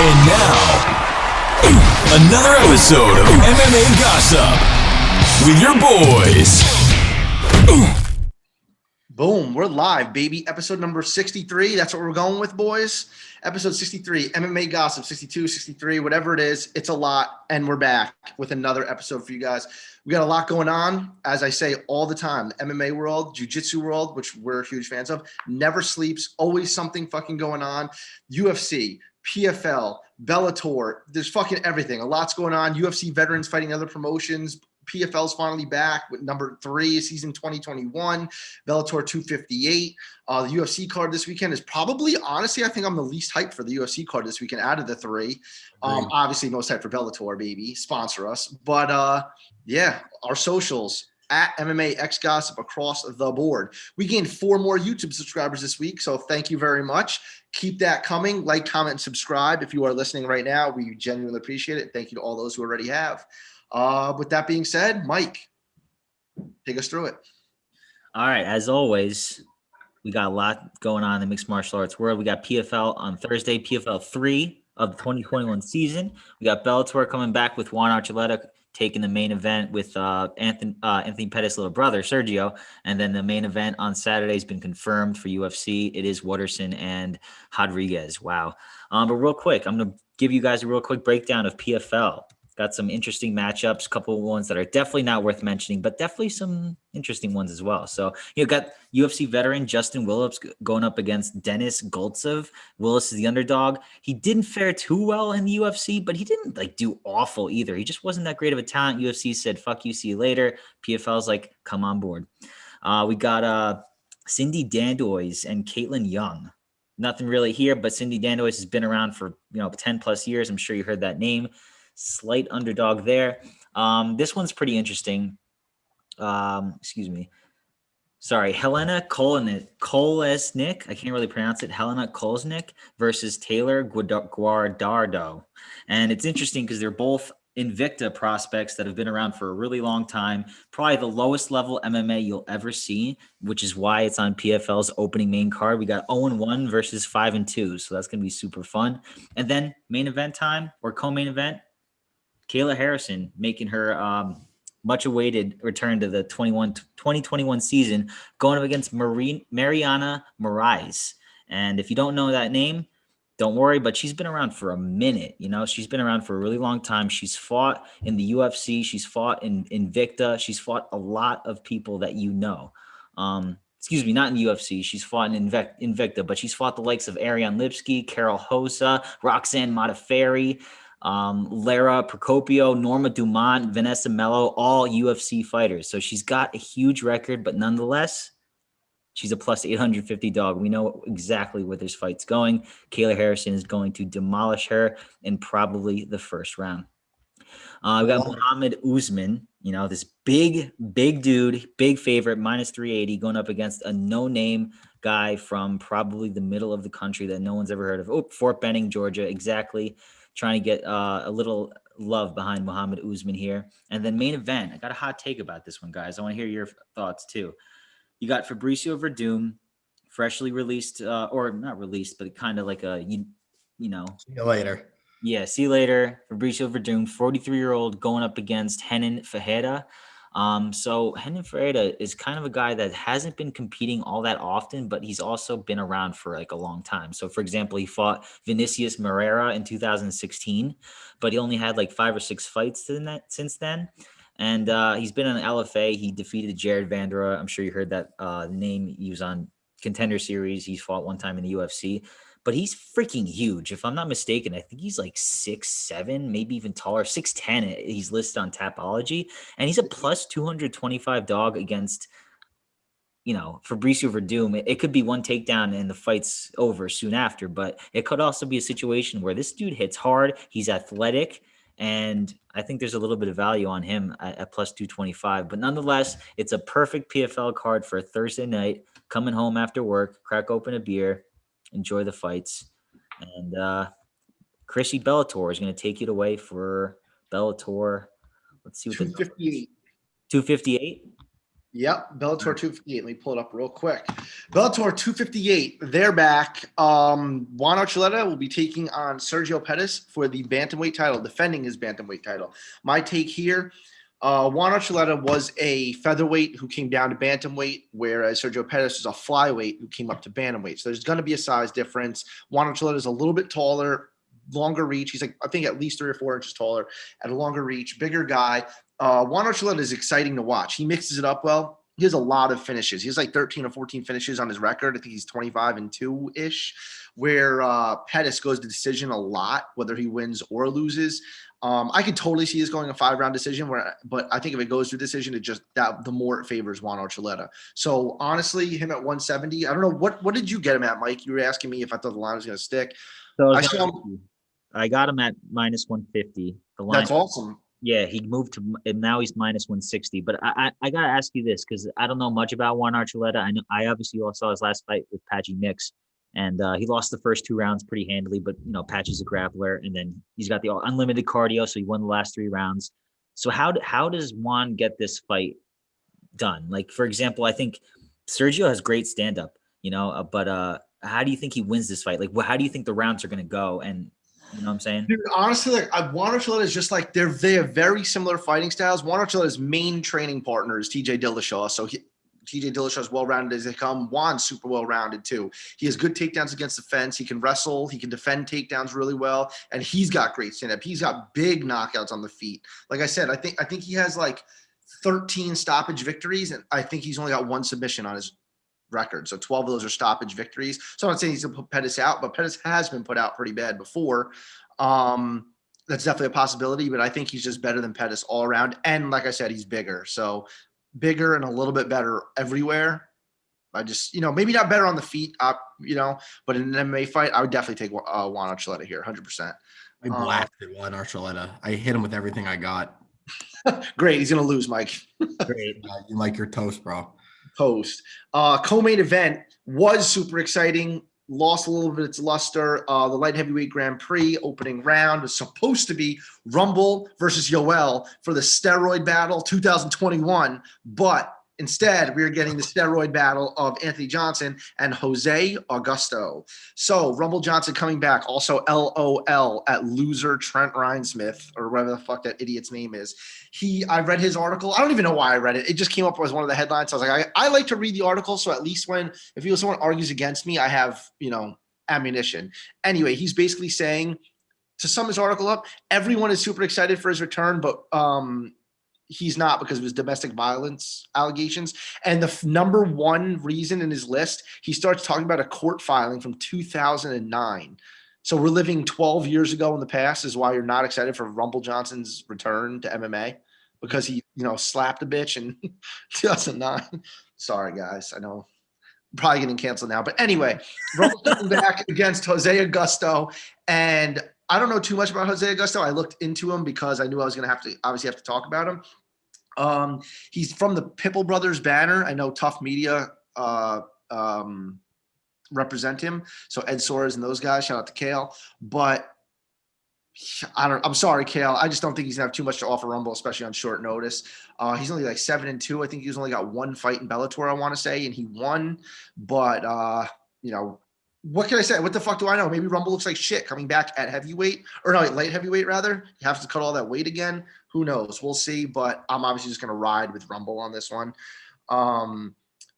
And now, another episode of MMA Gossip with your boys. Boom, we're live, baby. Episode number 63. That's what we're going with, boys. Episode 63, MMA Gossip, 62, 63, whatever it is. It's a lot, and we're back with another episode for you guys. We got a lot going on, as I say all the time. The MMA world, JiuJitsu world, which we're huge fans of, never sleeps. Always something fucking going on. UFC, PFL, Bellator, there's fucking everything. A lot's going on. UFC veterans fighting other promotions. PFL's finally back with number 3, season 2021, Bellator 258. The UFC card this weekend is probably, honestly, I think I'm the least hyped for the UFC card this weekend out of the 3. Obviously, most hyped for Bellator, baby. Sponsor us. But, yeah, our socials at MMA X Gossip across the board. We gained 4 more YouTube subscribers this week, so thank you very much. Keep that coming. Like, comment, and subscribe if you are listening right now. We genuinely appreciate it. Thank you to all those who already have. With that being said, Mike, take us through it. All right. As always, we got a lot going on in the mixed martial arts world. We got PFL on Thursday, PFL 3 of the 2021 season. We got Bellator coming back with Juan Archuleta taking the main event with Anthony Pettis' little brother, Sergio. And then the main event on Saturday has been confirmed for UFC. It is Waterson and Rodriguez. Wow. But real quick, I'm going to give you guys a real quick breakdown of PFL. Got some interesting matchups, a couple of ones that are definitely not worth mentioning, but definitely some interesting ones as well. So you got UFC veteran Justin Willips going up against Denis Goltsev. Willis is the underdog. He didn't fare too well in the UFC, but he didn't do awful either. He just wasn't that great of a talent. UFC said, fuck you, see you later. PFL's like, come on board. We got Cindy Dandois and Caitlin Young. Nothing really here, but Cindy Dandois has been around for 10 plus years. I'm sure you heard that name. Slight underdog there. This one's pretty interesting. Excuse me. Sorry, Helena Kolesnik. I can't really pronounce it. Helena Kolesnik versus Taylor Guardardo. And it's interesting because they're both Invicta prospects that have been around for a really long time. Probably the lowest level MMA you'll ever see, which is why it's on PFL's opening main card. We got 0-1 versus 5-2. So that's going to be super fun. And then main event time or co-main event. Kayla Harrison making her much-awaited return to the 2021 season, going up against Mariana Moraes. And if you don't know that name, don't worry, but she's been around for a minute. She's been around for a really long time. She's fought in the UFC. She's fought in Invicta. She's fought a lot of people that you know. Excuse me, not in the UFC. She's fought in Invicta, but she's fought the likes of Ariane Lipsky, Carol Hosa, Roxanne Modafferi, Lara Procopio, Norma Dumont, Vanessa Mello, all UFC fighters. So she's got a huge record, but nonetheless, she's a plus 850 dog. We know exactly where this fight's going. Kayla Harrison is going to demolish her in probably the first round. We got Muhammad Usman, this big dude, big favorite, minus 380, going up against a no-name guy from probably the middle of the country that no one's ever heard of. Fort Benning, Georgia, exactly. Trying to get a little love behind Muhammad Usman here. And then main event. I got a hot take about this one, guys. I want to hear your thoughts, too. You got Fabricio Verdum, freshly released, or not released, but kind of like a, See you later. Yeah, see you later. Fabricio Verdum, 43-year-old, going up against Renan Ferreira. So Renan Ferreira is kind of a guy that hasn't been competing all that often, but he's also been around for a long time. So for example, he fought Vinicius Moreira in 2016, but he only had 5 or 6 fights since then. And he's been on LFA. He defeated Jared Vandera. I'm sure you heard that name. He was on Contender Series. He's fought one time in the UFC. But he's freaking huge. If I'm not mistaken, I think he's 6'7", maybe even taller, 6'10". He's listed on Tapology, and he's a plus 225 dog against, Fabricio Verdum. It could be one takedown and the fight's over soon after, but it could also be a situation where this dude hits hard. He's athletic, and I think there's a little bit of value on him at plus 225. But nonetheless, it's a perfect PFL card for a Thursday night, coming home after work, crack open a beer, enjoy the fights, and ChrissyBellator is going to take it away for Bellator. Let's see what 258. 258. Yep, Bellator 258. Let me pull it up real quick. Bellator 258, they're back. Juan Archuleta will be taking on Sergio Pettis for the bantamweight title, defending his bantamweight title. My take here, Juan Archuleta was a featherweight who came down to bantamweight, whereas Sergio Pettis is a flyweight who came up to bantamweight. So there's going to be a size difference. Juan Archuleta is a little bit taller, longer reach. He's like, I think at least 3 or 4 inches taller, at a longer reach, bigger guy. Juan Archuleta is exciting to watch. He mixes it up well. He has a lot of finishes. He has like 13 or 14 finishes on his record. I think he's 25-2-ish, where Pettis goes to decision a lot, whether he wins or loses. I could totally see this going a 5-round decision, but I think if it goes to decision, the more it favors Juan Archuleta. So honestly, him at 170, I don't know what did you get him at, Mike? You were asking me if I thought the line was going to stick. So I got him at minus 150. The line, that's awesome. Yeah, he moved to, and now he's minus 160. But I gotta ask you this because I don't know much about Juan Archuleta. I obviously saw his last fight with Patchy Mix, and he lost the first 2 rounds pretty handily. But Patchy's a grappler, and then he's got the unlimited cardio, so he won the last 3 rounds. So how does Juan get this fight done? Like, for example, I think Sergio has great stand up, but how do you think he wins this fight? Like, how do you think the rounds are going to go? And you know what I'm saying? Dude, honestly, Juan Archuleta is just like they have very similar fighting styles. Juan Archuleta's main training partner is TJ Dillashaw. So TJ Dillashaw is well-rounded as they come. Juan's super well-rounded too. He has good takedowns against the fence. He can wrestle. He can defend takedowns really well. And he's got great stand-up. He's got big knockouts on the feet. Like I said, I think he has like 13 stoppage victories, and I think he's only got 1 submission on his record. So 12 of those are stoppage victories. So I'm not saying he's going to put Pettis out, but Pettis has been put out pretty bad before. That's definitely a possibility, but I think he's just better than Pettis all around. And like I said, he's bigger. So bigger and a little bit better everywhere. I just, maybe not better on the feet, but in an MMA fight, I would definitely take Juan Archuleta here, 100%. I blasted Juan Archuleta. I hit him with everything I got. Great. He's going to lose, Mike. Great. You like your toast, bro. Post. Co-main event was super exciting. Lost a little bit of its luster. The light heavyweight Grand Prix opening round was supposed to be Rumble versus Yoel for the steroid battle 2021, but instead we are getting the steroid battle of Anthony Johnson and Jose Augusto. So Rumble Johnson coming back. Also LOL at loser Trent Reinsmith, or whatever the fuck that idiot's name is. I read his article. I don't even know why I read it. It just came up as one of the headlines. So I was like, I like to read the article. So at least if someone argues against me, I have, ammunition. Anyway, he's basically saying, to sum his article up, everyone is super excited for his return, but he's not because of his domestic violence allegations. And the number 1 reason in his list, he starts talking about a court filing from 2009. So we're living 12 years ago in the past is why you're not excited for Rumble Johnson's return to MMA, because he, slapped a bitch in 2009. Sorry, guys. I know I'm probably getting canceled now. But anyway, Rumble's coming back against Jose Augusto. And I don't know too much about Jose Augusto. I looked into him because I knew I was going to have to talk about him. He's from the Pitbull Brothers banner. I know Tough Media represent him. So Ed Soares and those guys, shout out to Kale. But I'm sorry, Kale. I just don't think he's gonna have too much to offer Rumble, especially on short notice. He's only like 7-2. I think he's only got 1 fight in Bellator, I want to say, and he won. But what can I say? What the fuck do I know? Maybe Rumble looks like shit coming back at heavyweight, or no, light heavyweight rather. He has to cut all that weight again. Who knows? We'll see. But I'm obviously just gonna ride with Rumble on this one.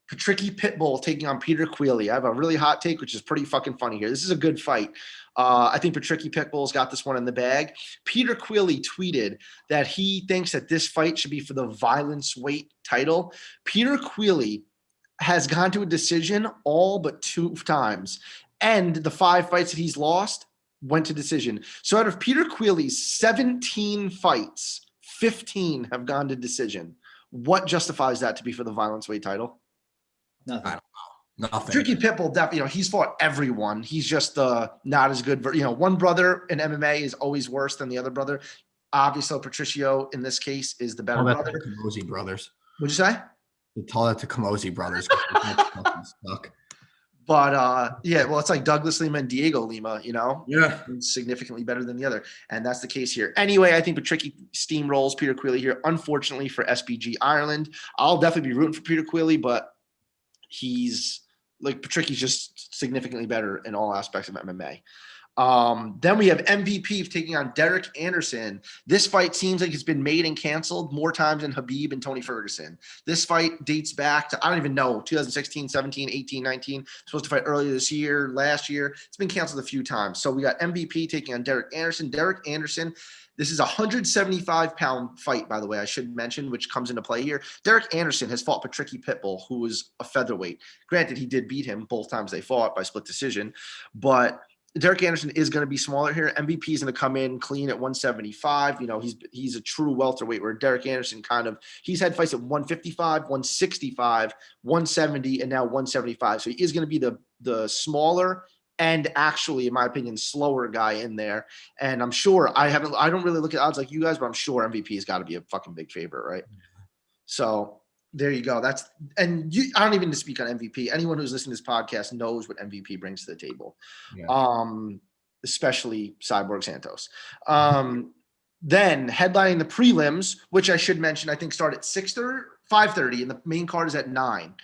Patricky Pitbull taking on Peter Queally. I have a really hot take, which is pretty fucking funny here. This is a good fight. I think Patricky Pitbull's got this one in the bag. Peter Queally tweeted that he thinks that this fight should be for the violence weight title. Peter Queally has gone to a decision all but 2 times. And the 5 fights that he's lost went to decision. So out of Peter Queally's 17 fights, 15 have gone to decision. What justifies that to be for the violence weight title? Nothing. I don't know. Nothing. Tricky Pitbull, definitely, he's fought everyone. He's just not as good. One brother in MMA is always worse than the other brother. Obviously, Patricio in this case is the better brother. Camozzi brothers. What'd you say? They tell that to Camozzi brothers. Suck. But yeah, well, it's like Douglas Lima and Diego Lima, Yeah. significantly better than the other. And that's the case here. Anyway, I think Patricky steamrolls Peter Queally here, unfortunately for SBG Ireland. I'll definitely be rooting for Peter Queally, but Patricky's just significantly better in all aspects of MMA. Then we have MVP taking on Derek Anderson. This fight seems like it's been made and canceled more times than Khabib and Tony Ferguson. This fight dates back to, I don't even know, 2016, 17, 18, 19. Supposed to fight earlier this year, last year. It's been canceled a few times. So we got MVP taking on Derek Anderson. Derek Anderson, this is a 175-pound fight, by the way, I should mention, which comes into play here. Derek Anderson has fought Patricky Pitbull, who was a featherweight. Granted, he did beat him both times they fought by split decision, but Derek Anderson is going to be smaller here. MVP is going to come in clean at 175. He's a true welterweight, where Derek Anderson he's had fights at 155, 165, 170, and now 175. So he is going to be the smaller and actually, in my opinion, slower guy in there. And I'm sure I don't really look at odds like you guys, but I'm sure MVP has got to be a fucking big favorite, right? So there you go. I don't even need to speak on MVP. Anyone who's listening to this podcast knows what MVP brings to the table. Yeah. Especially Cyborg Santos. Then headlining the prelims, which I should mention, I think start at 5:30, and the main card is at 9.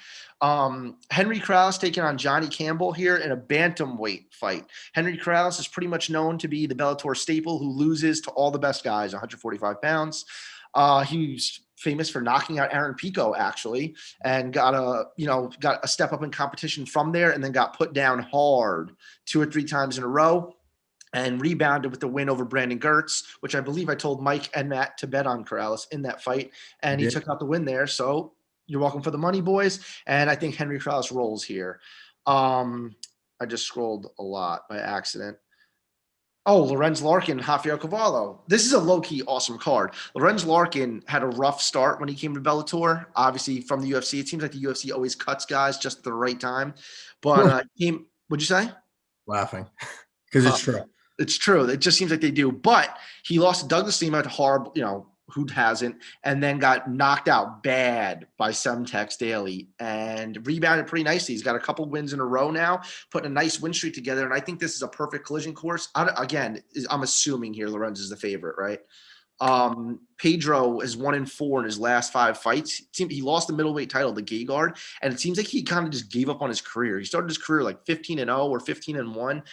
Henry Krause taking on Johnny Campbell here in a bantamweight fight. Henry Krause is pretty much known to be the Bellator staple who loses to all the best guys, 145 pounds. He's famous for knocking out Aaron Pico, actually, and got a step up in competition from there, and then got put down hard 2 or 3 times in a row, and rebounded with the win over Brandon Gertz, which I believe I told Mike and Matt to bet on Corrales in that fight, and he took out the win there. So you're welcome for the money, boys. And I think Henry Krause rolls here. I just scrolled a lot by accident. Oh, Lorenz Larkin, Rafael Cavallo. This is a low-key awesome card. Lorenz Larkin had a rough start when he came to Bellator. Obviously, from the UFC, it seems like the UFC always cuts guys just at the right time. But what'd you say? Laughing. Because it's true. It's true. It just seems like they do. But he lost to Douglas Lima to horrible, who hasn't, and then got knocked out bad by Semtex Daily and rebounded pretty nicely. He's got a couple wins in a row now, putting a nice win streak together. And I think this is a perfect collision course. I'm assuming here Lorenz is the favorite, right? Pedro is 1-4 in his last 5 fights. He lost the middleweight title to Gegard, and it seems like he kind of just gave up on his career. He started his career like 15-0 or 15-1,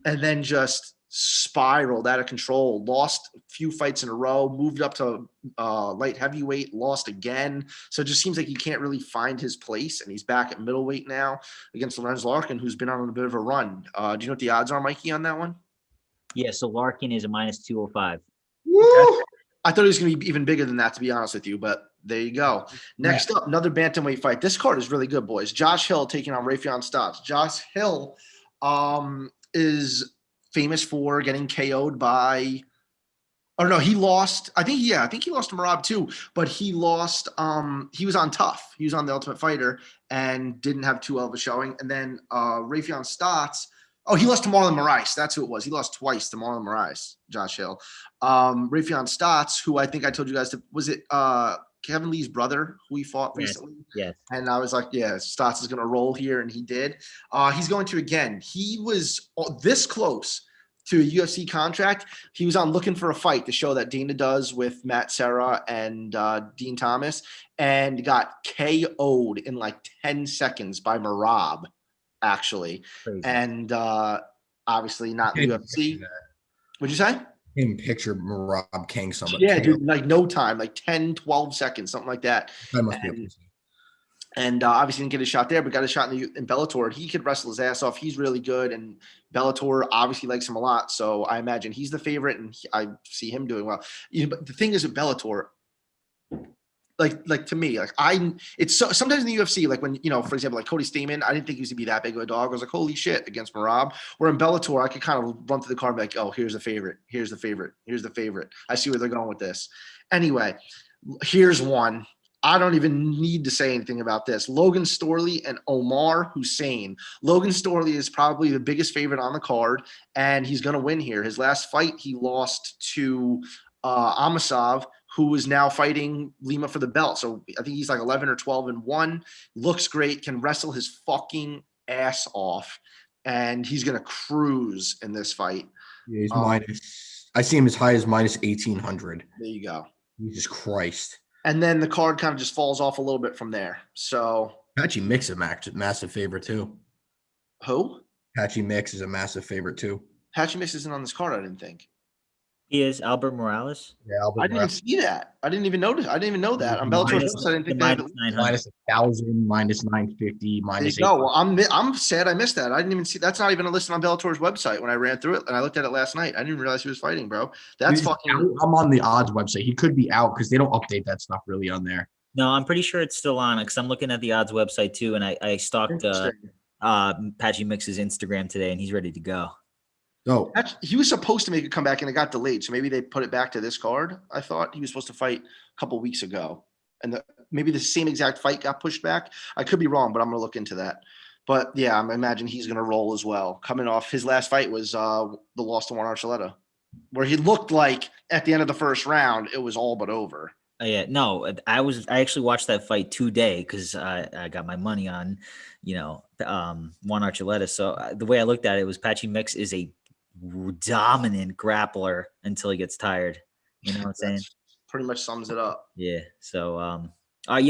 and then just spiraled out of control, lost a few fights in a row, moved up to light heavyweight, lost again. So it just seems like he can't really find his place, and he's back at middleweight now against Lorenz Larkin, who's been on a bit of a run. Do you know what the odds are, Mikey, on that one? Yeah, so Larkin is a -205. Woo! I thought it was going to be even bigger than that, to be honest with you, but there you go. Next up, another bantamweight fight. This card is really good, boys. Josh Hill taking on Rafion Stotts. Josh Hill is famous for getting KO'd by, he lost. I think he lost to Merab too, but he lost. He was on Tough. He was on The Ultimate Fighter and didn't have too well of a showing. And then Rafion Stotts. Oh, he lost to Marlon Moraes. That's who it was. He lost twice to Marlon Moraes, Josh Hill. Rafion Stotts, who I think I told you guys, was it Kevin Lee's brother who he fought recently? Yes. And I was like, yeah, Stotts is going to roll here, and he did. He's going to again. He was this close to a UFC contract. He was on Looking for a Fight, the show that Dana does with Matt Serra and Dean Thomas, and got KO'd in like 10 seconds by Merab, actually. Crazy. And obviously not the UFC. What'd you say? Can picture Merab King somebody. Yeah, dude, like no time, like 10, 12 seconds, something like that. That must be and obviously didn't get a shot there, but got a shot in Bellator. He could wrestle his ass off. He's really good, and Bellator obviously likes him a lot. So I imagine he's the favorite, and I see him doing well. But the thing is with Bellator, like to me, it's so sometimes in the UFC, like when, for example, like Cody Stamann, I didn't think he was to be that big of a dog. I was like, holy shit, against Merab. Where in Bellator, I could kind of run through the card and be like, oh, here's the favorite. Here's the favorite. Here's the favorite. I see where they're going with this. Anyway, here's one. I don't even need to say anything about this. Logan Storley and Omar Hussein. Logan Storley is probably the biggest favorite on the card, and he's going to win here. His last fight, he lost to Amasov, who is now fighting Lima for the belt. So I think he's like 11 or 12-1. Looks great, can wrestle his fucking ass off, and he's going to cruise in this fight. Yeah, he's minus. I see him as high as minus 1,800. There you go. Jesus Christ. And then the card kind of just falls off a little bit from there. So Patchy Mix is a massive favorite too. who? Patchy Mix is a massive favorite too. Patchy Mix isn't on this card, I didn't think. He is Albert Morales. Yeah, I didn't even see that. I didn't even notice. I didn't even know that. On Bellator's website, I didn't think they had it. minus 1,000, minus 950, minus. No, well, I'm sad I missed that. I didn't even see. That's not even listed on Bellator's website when I ran through it, and I looked at it last night. I didn't even realize he was fighting, bro. That's fucking. I'm on the odds website. He could be out because they don't update that stuff really on there. No, I'm pretty sure it's still on because I'm looking at the odds website too, and I stalked Patchy Mix's Instagram today, and he's ready to go. So He was supposed to make a comeback, and it got delayed. So maybe they put it back to this card. I thought he was supposed to fight a couple weeks ago, and maybe the same exact fight got pushed back. I could be wrong, but I'm gonna look into that. But yeah, I imagine he's gonna roll as well. Coming off his last fight was the loss to Juan Archuleta, where he looked like at the end of the first round it was all but over. Yeah, no, I actually watched that fight today because I got my money on, Juan Archuleta. So the way I looked at it was Patchy Mix is a dominant grappler until he gets tired. You know what I'm saying? Pretty much sums it up. Yeah. So, I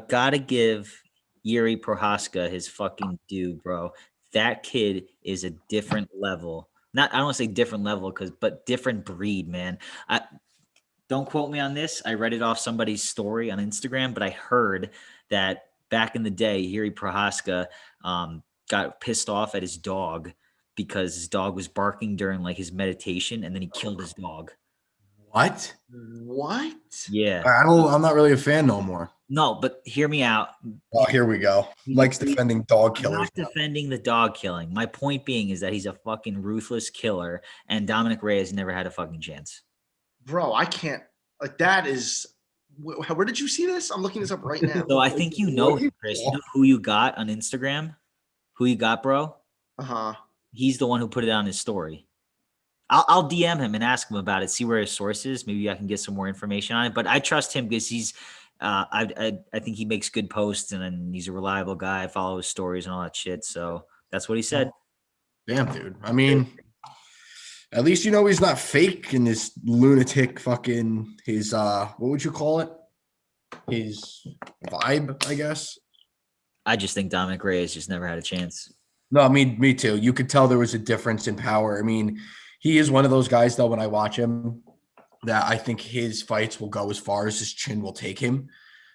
gotta give Jiri Prohaska his fucking due, bro. That kid is a different level. I don't want to say different level but different breed, man. Don't quote me on this. I read it off somebody's story on Instagram, but I heard that back in the day, Jiri Prohaska got pissed off at his dog because his dog was barking during like his meditation, and then he killed his dog. what? Yeah. I'm not really a fan no more. No, but hear me out. Oh, here we go. Mike's defending dog killers. I'm not defending the dog killing. My point being is that he's a fucking ruthless killer, and Dominic Reyes never had a fucking chance. Bro, I can't. Like that is. Where did you see this? I'm looking this up right now. So I think you know him, Chris. You know who you got on Instagram? Who you got, bro? He's the one who put it on his story. I'll DM him and ask him about it, see where his source is. Maybe I can get some more information on it. But I trust him because he's I think he makes good posts and he's a reliable guy. I follow his stories and all that shit. So that's what he said. Damn, dude. I mean, at least he's not fake in this lunatic fucking his what would you call it? His vibe, I guess. I just think Dominic Reyes just never had a chance. No, I mean, me too. You could tell there was a difference in power. I mean, he is one of those guys, though, when I watch him, that I think his fights will go as far as his chin will take him.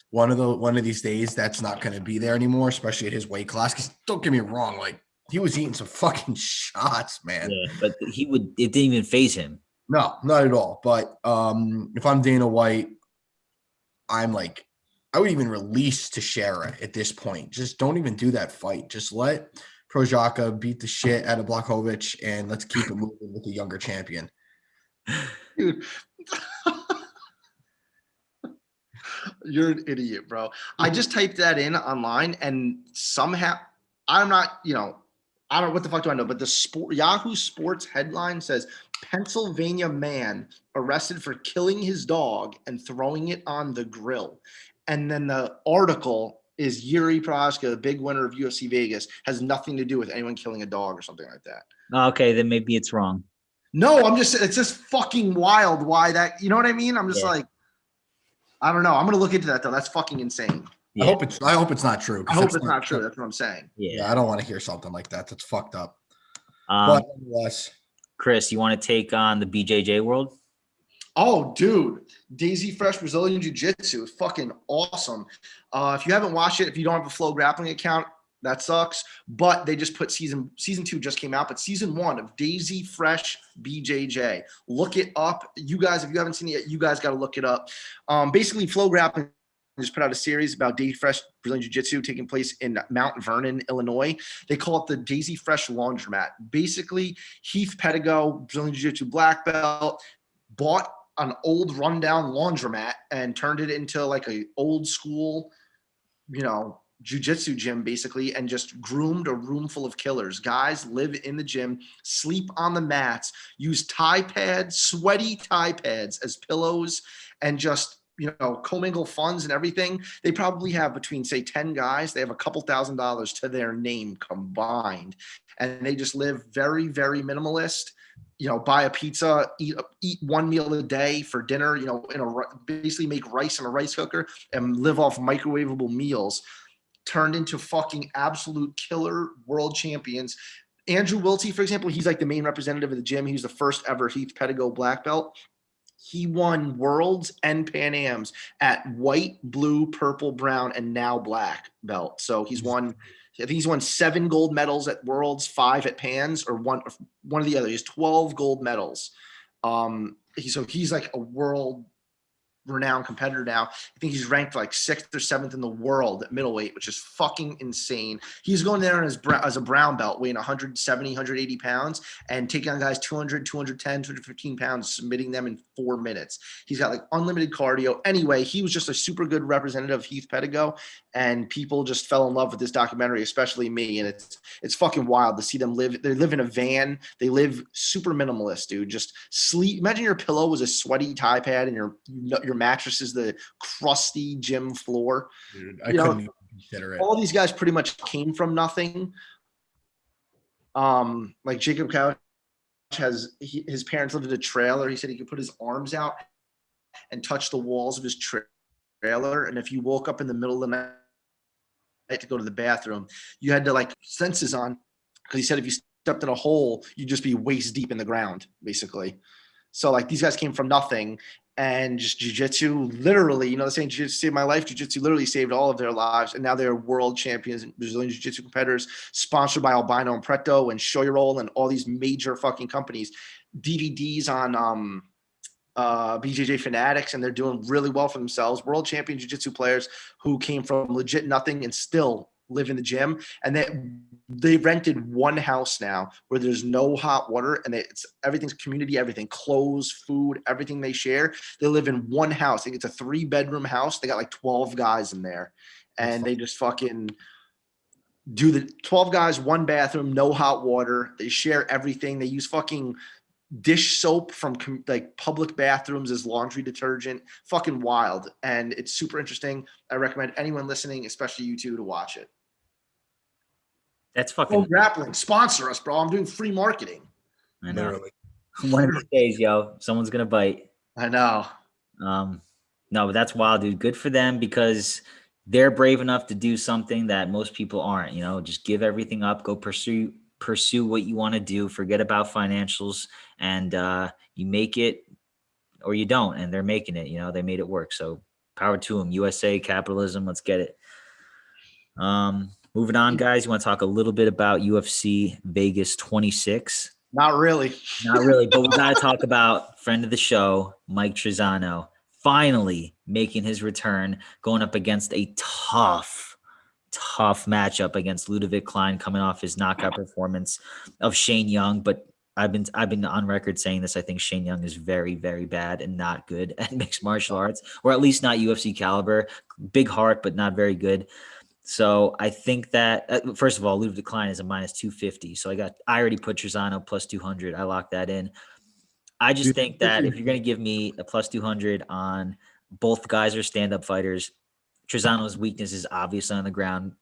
One of these days, that's not going to be there anymore, especially at his weight class. Because don't get me wrong, like he was eating some fucking shots, man. Yeah, but it didn't even faze him. No, not at all. But if I'm Dana White, I'm like, I would even release Teixeira at this point. Just don't even do that fight. Just let Prohaska beat the shit out of Blachowicz, and let's keep it moving with the younger champion. Dude. You're an idiot, bro. I just typed that in online, and somehow I'm not, I don't know what the fuck do I know, but the Yahoo Sports headline says Pennsylvania man arrested for killing his dog and throwing it on the grill. And then the article is Jiri Prohaska, the big winner of UFC Vegas, has nothing to do with anyone killing a dog or something like that. Okay, then maybe it's wrong. No, it's just fucking wild why that, you know what I mean? I'm just like, I don't know. I'm going to look into that though. That's fucking insane. Yeah. I hope it's not true. I hope it's not true. That's what I'm saying. Yeah, I don't want to hear something like that. That's fucked up. But nonetheless, Chris, you want to take on the BJJ world? Oh, dude. Daisy Fresh Brazilian Jiu-Jitsu is fucking awesome. If you haven't watched it, if you don't have a Flow Grappling account, that sucks. But they just put season 2 just came out, but season 1 of Daisy Fresh BJJ. Look it up. You guys, if you haven't seen it yet, you guys got to look it up. Basically, Flow Grappling just put out a series about Daisy Fresh Brazilian Jiu-Jitsu taking place in Mount Vernon, Illinois. They call it the Daisy Fresh Laundromat. Basically, Heath Pedigo, Brazilian Jiu-Jitsu black belt, bought an old rundown laundromat and turned it into like a old school, jiu-jitsu gym basically, and just groomed a room full of killers. Guys live in the gym, sleep on the mats, use sweaty tie pads as pillows, and just commingle funds and everything, they probably have between, say, 10 guys. They have a couple $1,000s to their name combined, and they just live very, very minimalist. Buy a pizza, eat one meal a day for dinner, basically make rice in a rice cooker and live off microwavable meals, turned into fucking absolute killer world champions. Andrew Wiltsey, for example, he's like the main representative of the gym. He was the first ever Heath Pedigo black belt. He won worlds and Pan Ams at white, blue, purple, brown, and now black belt. So I think he's won 7 gold medals at worlds, 5 at Pans, or one or the other. He has 12 gold medals. He's like a world renowned competitor now. I think he's ranked like 6th or 7th in the world at middleweight, which is fucking insane. He's going there as a brown belt, weighing 170, 180 pounds, and taking on guys 200, 210, 215 pounds, submitting them in 4 minutes. He's got like unlimited cardio. Anyway, he was just a super good representative of Heath Pedigo, and people just fell in love with this documentary, especially me. And it's fucking wild to see them live. They live in a van. They live super minimalist, dude. Just sleep. Imagine your pillow was a sweaty tie pad and your mattress is the crusty gym floor. Dude, I couldn't even consider it. All these guys pretty much came from nothing. Like Jacob Couch his parents lived in a trailer. He said he could put his arms out and touch the walls of his trailer. And if you woke up in the middle of the night to go to the bathroom, you had to like senses on, because he said if you stepped in a hole, you'd just be waist deep in the ground, basically. So like these guys came from nothing. And just jiu-jitsu, literally, the saying jiu-jitsu saved my life. Jiu-jitsu literally saved all of their lives. And now they're world champions and Brazilian jiu-jitsu competitors, sponsored by Albino and Preto and Shoyroll and all these major fucking companies. DVDs on BJJ Fanatics, and they're doing really well for themselves. World champion jiu-jitsu players who came from legit nothing and still live in the gym. And they rented one house now where there's no hot water, and everything's community, everything, clothes, food, everything they share. They live in one house. I think it's a 3-bedroom house. They got like 12 guys in there, and they just fucking do the 12 guys, 1 bathroom, no hot water. They share everything. They use fucking dish soap from like public bathrooms as laundry detergent. Fucking wild. And it's super interesting. I recommend anyone listening, especially you two, to watch it. That's fucking grappling. Sponsor us, bro. I'm doing free marketing. I know. Literally. One of these days, yo, someone's gonna bite. I know. No, but that's wild, dude. Good for them, because they're brave enough to do something that most people aren't. Just give everything up, go pursue what you want to do, forget about financials, and you make it or you don't. And they're making it. They made it work. So power to them. USA capitalism. Let's get it. Moving on, guys. You want to talk a little bit about UFC Vegas 26? Not really, but we got to talk about friend of the show, Mike Trizano, finally making his return, going up against a tough matchup against Ludovic Klein, coming off his knockout performance of Shane Young. But I've been on record saying this. I think Shane Young is very, very bad and not good at mixed martial arts, or at least not UFC caliber. Big heart, but not very good. So I think that, first of all, Ludovic Klein is a -250. So I already put Trizano +200. I locked that in. I just think that if you're going to give me a +200 on both guys are stand-up fighters, Trizano's weakness is obviously on the ground,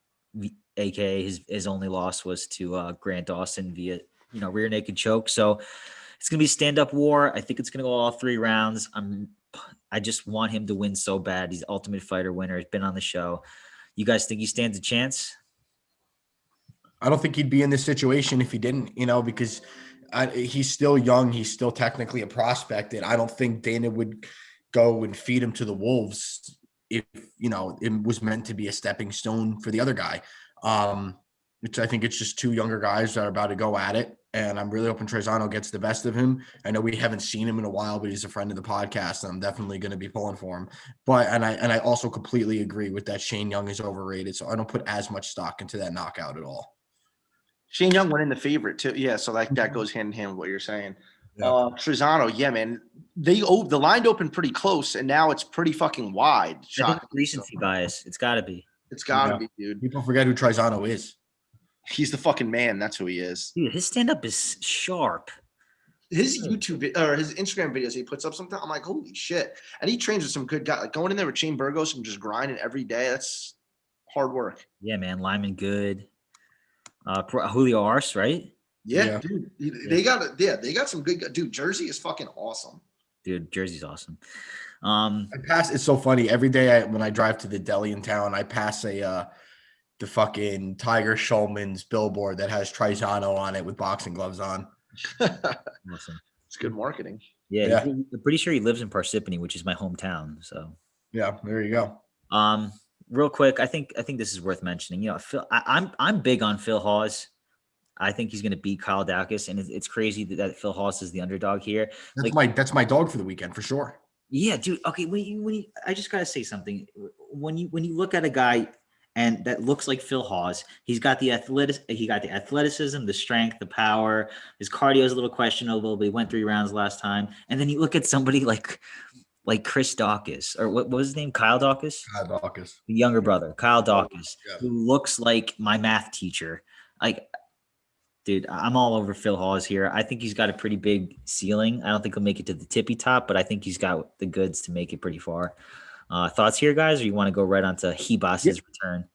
aka his only loss was to Grant Dawson via rear naked choke. So it's going to be stand-up war. I think it's going to go all 3 rounds. I just want him to win so bad. He's Ultimate Fighter winner. He's been on the show. You guys think he stands a chance? I don't think he'd be in this situation if he didn't, because he's still young. He's still technically a prospect. And I don't think Dana would go and feed him to the wolves if, it was meant to be a stepping stone for the other guy. Which I think it's just 2 younger guys that are about to go at it. And I'm really hoping Trizano gets the best of him. I know we haven't seen him in a while, but he's a friend of the podcast, and I'm definitely going to be pulling for him. And I also completely agree with that. Shane Young is overrated, so I don't put as much stock into that knockout at all. Shane Young went in the favorite too. Yeah, so that goes hand in hand with what you're saying. Yeah. Trizano, yeah, man. The line opened pretty close, and now it's pretty fucking wide. I think recency bias. It's got to be. It's got to be, dude. People forget who Trizano is. He's the fucking man. That's who he is. Dude, his stand-up is sharp. his or his Instagram videos he puts up sometimes. I'm like, holy shit. And he trains with some good guys. Like going in there with Shane Burgos and just grinding every day. That's hard work. Yeah, man. Lyman Good. Julio Arce, right? Yeah, Yeah. dude. They got some good dude. Jersey is fucking awesome. Dude, Jersey's awesome. It's so funny. Every day when I drive to the deli in town, I pass the fucking Tiger Schulman's billboard that has Trizano on it with boxing gloves on. Awesome. It's good marketing. Yeah. I'm pretty sure he lives in Parsippany, which is my hometown. So yeah, there you go. Real quick, I think this is worth mentioning. You know, Phil, I'm big on Phil Hawes. I think he's going to beat Kyle Dawkins, and it's crazy that Phil Hawes is the underdog here. That's my dog for the weekend for sure. Yeah, dude. Okay, I just gotta say something. When you look at a guy and that looks like Phil Hawes, he got the athleticism, the strength, the power. His cardio is a little questionable, but he went 3 rounds last time. And then you look at somebody like Chris Dawkins, or what was his name? Kyle Dawkins? Kyle Dawkins. The younger brother, Kyle Dawkins, Yeah. who looks like my math teacher. Like, dude, I'm all over Phil Hawes here. I think he's got a pretty big ceiling. I don't think he'll make it to the tippy top, but I think he's got the goods to make it pretty far. Thoughts here, guys, or you want to go right on to Hebas's return?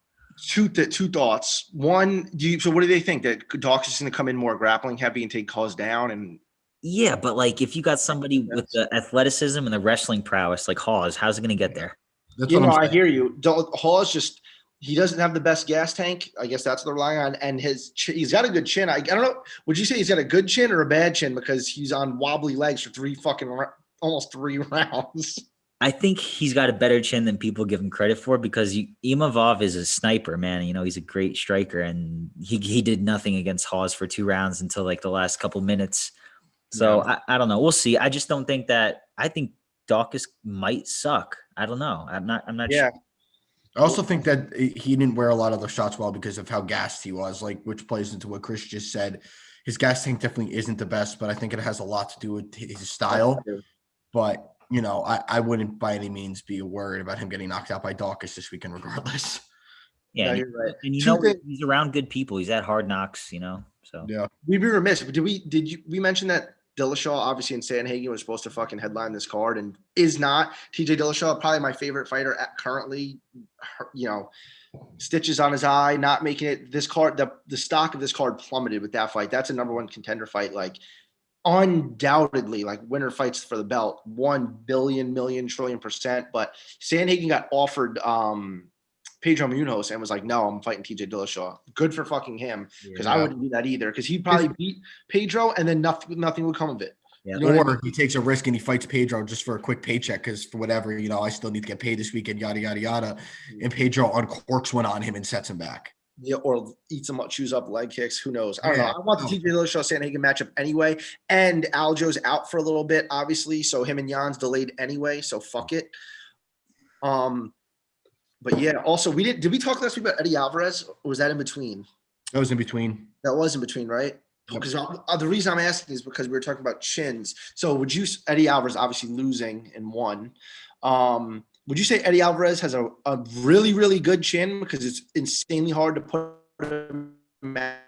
Two thoughts. One, so what do they think? That Dawkins is going to come in more grappling heavy and take Hawes down? And yeah, but like if you got somebody with the athleticism and the wrestling prowess like Hawes, how's it going to get there? That's you what know, I'm I saying. hear you. Hawes just he doesn't have the best gas tank. I guess that's what they're relying on. And he's got a good chin. I don't know. Would you say he's got a good chin or a bad chin because he's on wobbly legs for almost 3 rounds? I think he's got a better chin than people give him credit for because Imavov is a sniper, man. You know, he's a great striker, and he did nothing against Hawes for 2 rounds until like the last couple minutes. So yeah. I don't know. We'll see. I just don't think that. I think Dawkins might suck. I don't know. I'm not Yeah. sure. I also think that he didn't wear a lot of the shots well because of how gassed he was, like which plays into what Chris just said. His gas tank definitely isn't the best, but I think it has a lot to do with his style. But you know, I wouldn't by any means be worried about him getting knocked out by Dawkins this weekend, regardless. Yeah, you're right. And he's around good people. He's at Hard Knocks, you know. So yeah, we'd be remiss. But we mention that Dillashaw obviously in Sanhagen was supposed to fucking headline this card and is not. TJ Dillashaw, probably my favorite fighter currently. You know, stitches on his eye, not making it. This card, the stock of this card plummeted with that fight. That's a #1 contender fight, like undoubtedly, like winner fights for the belt, 1 billion, million, trillion %. But Sanhagen got offered Pedro Munoz and was like, no, I'm fighting TJ Dillashaw. Good for fucking him, because I wouldn't do that either, because he'd probably beat Pedro and then nothing would come of it. Yeah. You know or he takes a risk and he fights Pedro just for a quick paycheck because for whatever, you know, I still need to get paid this weekend, yada, yada, yada. And Pedro uncorks one on him and sets him back. Yeah, or eats him up, chews up leg kicks. Who knows? I don't know. I want the TJ Dillashaw Sanhagen matchup anyway. And Aljo's out for a little bit, obviously. So him and Jan's delayed anyway. So fuck it. But yeah, also did we talk last week about Eddie Alvarez, or was that in between? That was in between. That was in between, right? Because the reason I'm asking is because we were talking about chins. So Eddie Alvarez obviously losing in 1. Would you say Eddie Alvarez has a really, really good chin because it's insanely hard to put him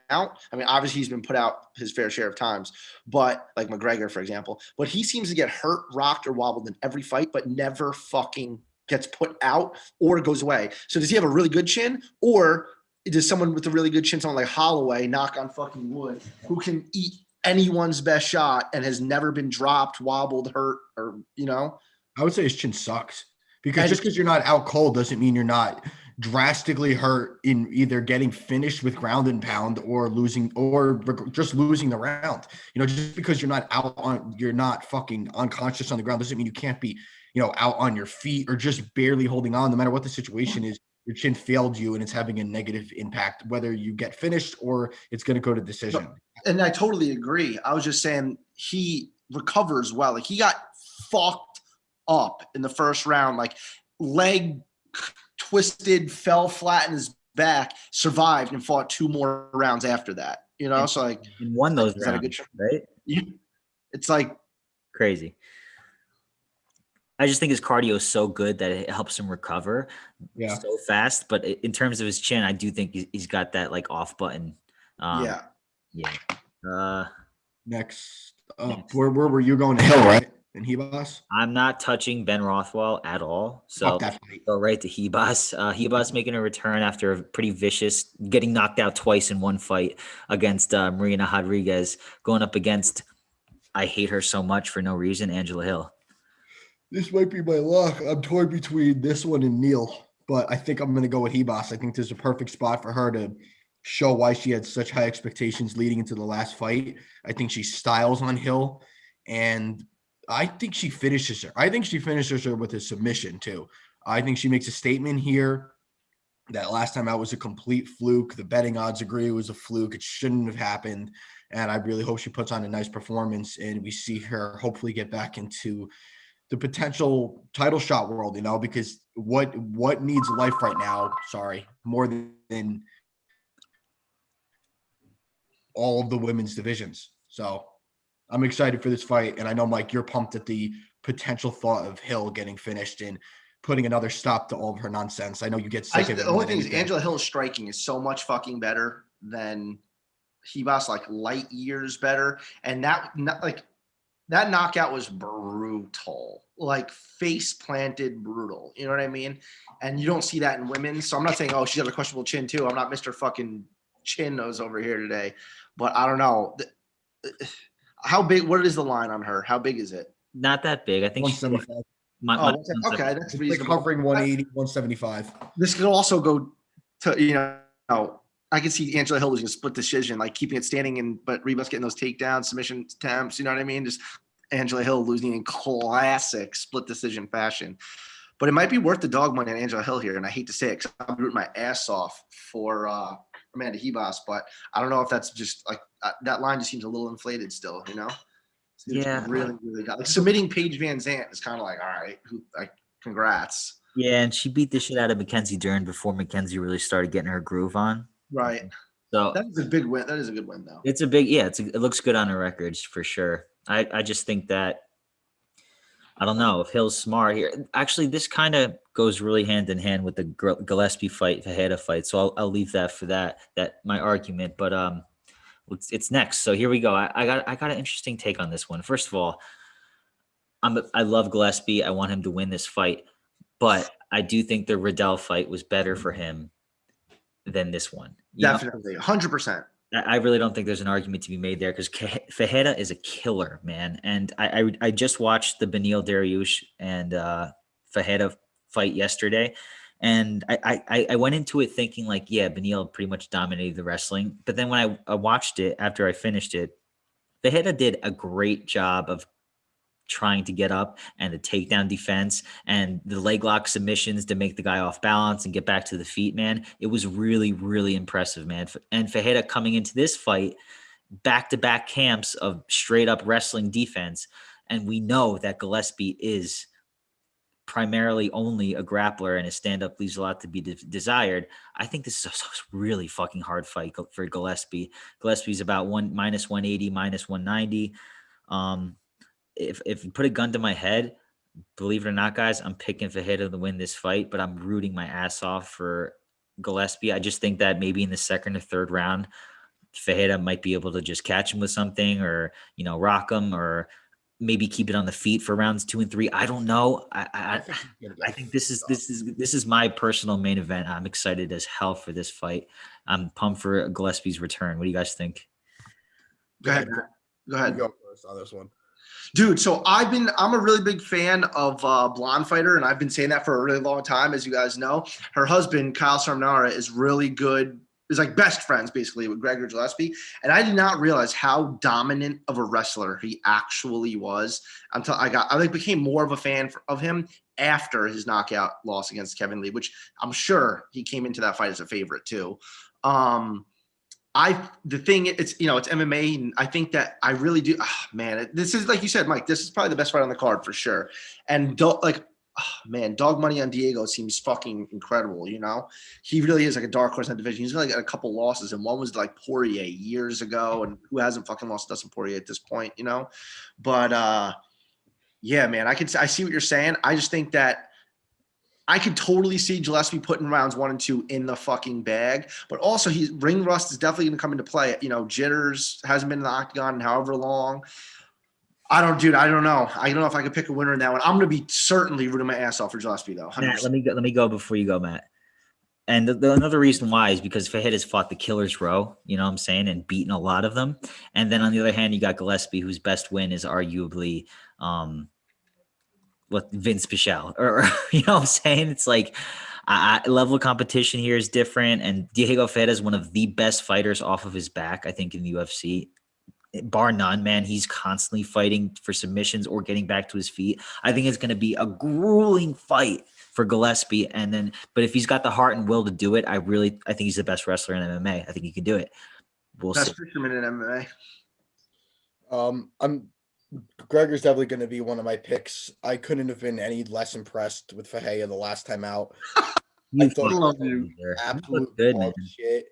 out? I mean, obviously he's been put out his fair share of times, but like McGregor, for example, but he seems to get hurt, rocked, or wobbled in every fight, but never fucking gets put out or goes away. So does he have a really good chin, or does someone with a really good chin, someone like Holloway, knock on fucking wood, who can eat anyone's best shot and has never been dropped, wobbled, hurt, or, you know? I would say his chin sucks because just because you're not out cold doesn't mean you're not drastically hurt in either getting finished with ground and pound or losing or just losing the round. You know, just because you're not fucking unconscious on the ground doesn't mean you can't be, you know, out on your feet or just barely holding on. No matter what the situation is, your chin failed you and it's having a negative impact, whether you get finished or it's going to go to decision. And I totally agree. I was just saying he recovers well. Like he got fucked up in the first round, like leg twisted, fell flat in his back, survived and fought 2 more rounds after that. You know, so like and won those rounds, right? It's like crazy. I just think his cardio is so good that it helps him recover so fast. But in terms of his chin, I do think he's got that like off button. Yeah. Next Where were you going to Hill, right? In Hebas? I'm not touching Ben Rothwell at all. So Fuck that fight. go right to Hebas. Hebas making a return after a pretty vicious, getting knocked out twice in one fight against Marina Rodriguez, going up against, I hate her so much for no reason, Angela Hill. This might be my luck. I'm torn between this one and Neal, but I think I'm going to go with Hebas. I think there's a perfect spot for her to show why she had such high expectations leading into the last fight. I think she styles on Hill, and I think she finishes her. I think she finishes her with a submission too. I think she makes a statement here that last time out was a complete fluke. The betting odds agree it was a fluke. It shouldn't have happened. And I really hope she puts on a nice performance and we see her hopefully get back into the potential title shot world, because what needs life right now, more than all of the women's divisions. So I'm excited for this fight. And I know, Mike, you're pumped at the potential thought of Hill getting finished and putting another stop to all of her nonsense. I know you get sick of it. The only thing is Angela Hill's striking is so much fucking better than Hebas, like light years better. And that knockout was brutal, like face planted brutal. You know what I mean? And you don't see that in women. So I'm not saying, oh, she's got a questionable chin too. I'm not Mr. fucking chin nose over here today, but I don't know. How big, what is the line on her? How big is it? Not that big. I think 175. Okay, that's It's reasonable. like hovering 180, 175. This could also go to, I can see Angela Hill losing a split decision, like keeping it standing, but Rebus getting those takedowns, submission attempts, you know what I mean? Just Angela Hill losing in classic split decision fashion. But it might be worth the dog money on Angela Hill here, and I hate to say it because I'm rooting my ass off for Amanda Hebas, but I don't know if that's just like that line just seems a little inflated still, Yeah. Really, really got like submitting Paige Van Zandt is kind of like, all right, congrats. Yeah, and she beat the shit out of Mackenzie Dern before Mackenzie really started getting her groove on. Right. So that is a big win. That is a good win, though. It's a big, it looks good on her records for sure. I just think that, I don't know if Hill's smart here. Actually, this kind of goes really hand in hand with the Gillespie fight, Fajeda fight. So I'll leave that for that my argument. But it's next. So here we go. I got an interesting take on this one. First of all, I love Gillespie. I want him to win this fight, but I do think the Riddell fight was better for him than this one. Definitely, 100%. I really don't think there's an argument to be made there because Fajeda is a killer, man. And I just watched the Beneil Dariush and Fajeda fight yesterday. And I went into it thinking like, yeah, Beneil pretty much dominated the wrestling. But then when I watched it after I finished it, Fajeda did a great job of trying to get up and the takedown defense and the leg lock submissions to make the guy off balance and get back to the feet, man. It was really, really impressive, man. And Fajeda coming into this fight, back-to-back camps of straight up wrestling defense. And we know that Gillespie is primarily only a grappler and his stand-up leaves a lot to be desired. I think this is a really fucking hard fight for Gillespie. Gillespie's about minus 180, minus 190. If you put a gun to my head, believe it or not, guys, I'm picking Fajeda to win this fight, but I'm rooting my ass off for Gillespie. I just think that maybe in the second or third round, Fajeda might be able to just catch him with something or, rock him or maybe keep it on the feet for rounds 2 and 3. I don't know. I think this is my personal main event. I'm excited as hell for this fight. I'm pumped for Gillespie's return. What do you guys think? Go ahead. Go first on this one. Dude, so I'm a really big fan of Blonde Fighter, and I've been saying that for a really long time, as you guys know. Her husband, Kyle Sarnara, is really good. Is like best friends, basically, with Gregor Gillespie. And I did not realize how dominant of a wrestler he actually was until I became more of a fan of him after his knockout loss against Kevin Lee, which I'm sure he came into that fight as a favorite too. It's MMA, and I think that I really do. Oh, man, this is like you said, Mike. This is probably the best fight on the card for sure. And dog money on Diego seems fucking incredible. He really is like a dark horse in that division. He's really got a couple losses, and one was like Poirier years ago, and who hasn't fucking lost Dustin Poirier at this point, But yeah, man, I see what you're saying. I just think that I could totally see Gillespie putting rounds 1 and 2 in the fucking bag, but also ring rust is definitely going to come into play. Jitters hasn't been in the octagon in however long. I don't know. I don't know if I could pick a winner in that one. I'm going to be certainly rooting my ass off for Gillespie, though. 100%. Matt, let me go before you go, Matt. And another reason why is because Fahad has fought the killer's row, you know what I'm saying, and beaten a lot of them. And then on the other hand, you got Gillespie, whose best win is arguably what Vince Pichel, or you know what I'm saying? It's like level of competition here is different. And Diego Fahad is one of the best fighters off of his back, I think, in the UFC. Bar none, man. He's constantly fighting for submissions or getting back to his feet. I think it's going to be a grueling fight for Gillespie. But if he's got the heart and will to do it, I think he's the best wrestler in MMA. I think he can do it. We'll see. Best fisherman in MMA. Gregor's definitely going to be one of my picks. I couldn't have been any less impressed with Fahea the last time out. I thought he was absolute dog shit.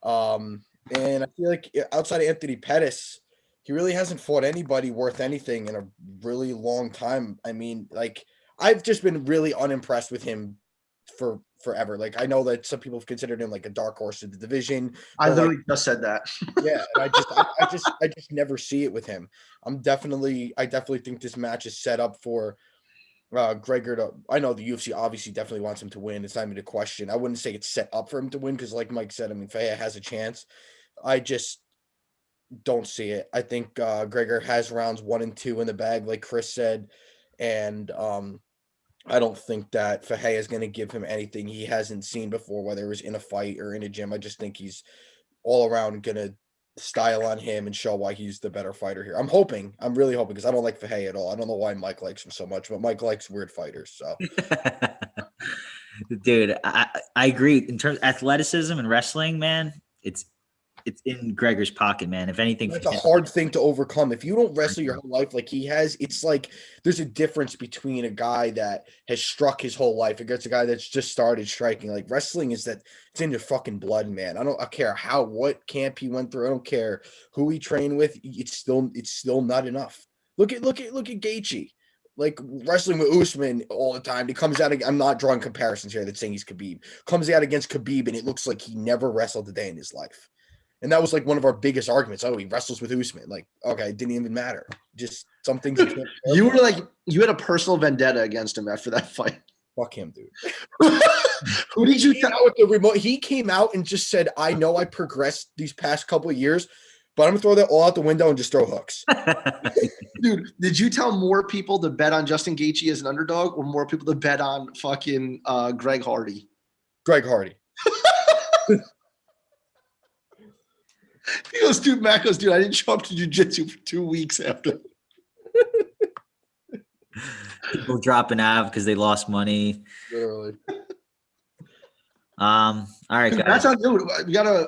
And I feel like outside of Anthony Pettis, he really hasn't fought anybody worth anything in a really long time. I mean, like, I've just been really unimpressed with him for forever. Like, I know that some people have considered him like a dark horse in the division. I literally just said that. Yeah, and I just never see it with him. I definitely think this match is set up for Gregor to. I know the UFC obviously definitely wants him to win. It's not even a question. I wouldn't say it's set up for him to win because, like Mike said, I mean, Fahea has a chance. I just don't see it. I think Gregor has rounds 1 and 2 in the bag, like Chris said, and I don't think that Fahea is going to give him anything he hasn't seen before, whether it was in a fight or in a gym. I just think he's all around going to style on him and show why he's the better fighter here. I'm really hoping, because I don't like Fahea at all. I don't know why Mike likes him so much, but Mike likes weird fighters. So, dude, I agree. In terms of athleticism and wrestling, man, it's in Gregor's pocket, man. If anything, it's a hard thing to overcome. If you don't wrestle your whole life like he has, it's like there's a difference between a guy that has struck his whole life against a guy that's just started striking. Like, wrestling is that it's in your fucking blood, man. I care what camp he went through. I don't care who he trained with. It's still not enough. Look at Gaethje. Like, wrestling with Usman all the time. He comes out. I'm not drawing comparisons here. That's saying he's Khabib. Comes out against Khabib, and it looks like he never wrestled a day in his life. And that was like one of our biggest arguments. Oh, he wrestles with Usman. Like, okay, it didn't even matter. Just some things. You were like, you had a personal vendetta against him after that fight. Fuck him, dude. Who did you tell with the remote? He came out and just said, I know I progressed these past couple of years, but I'm going to throw that all out the window and just throw hooks. Dude, did you tell more people to bet on Justin Gaethje as an underdog or more people to bet on fucking Greg Hardy? Greg Hardy. He goes, dude, Matt goes, dude, I didn't show up to jiu-jitsu for 2 weeks after. People dropping out because they lost money. Literally. All right, congrats guys.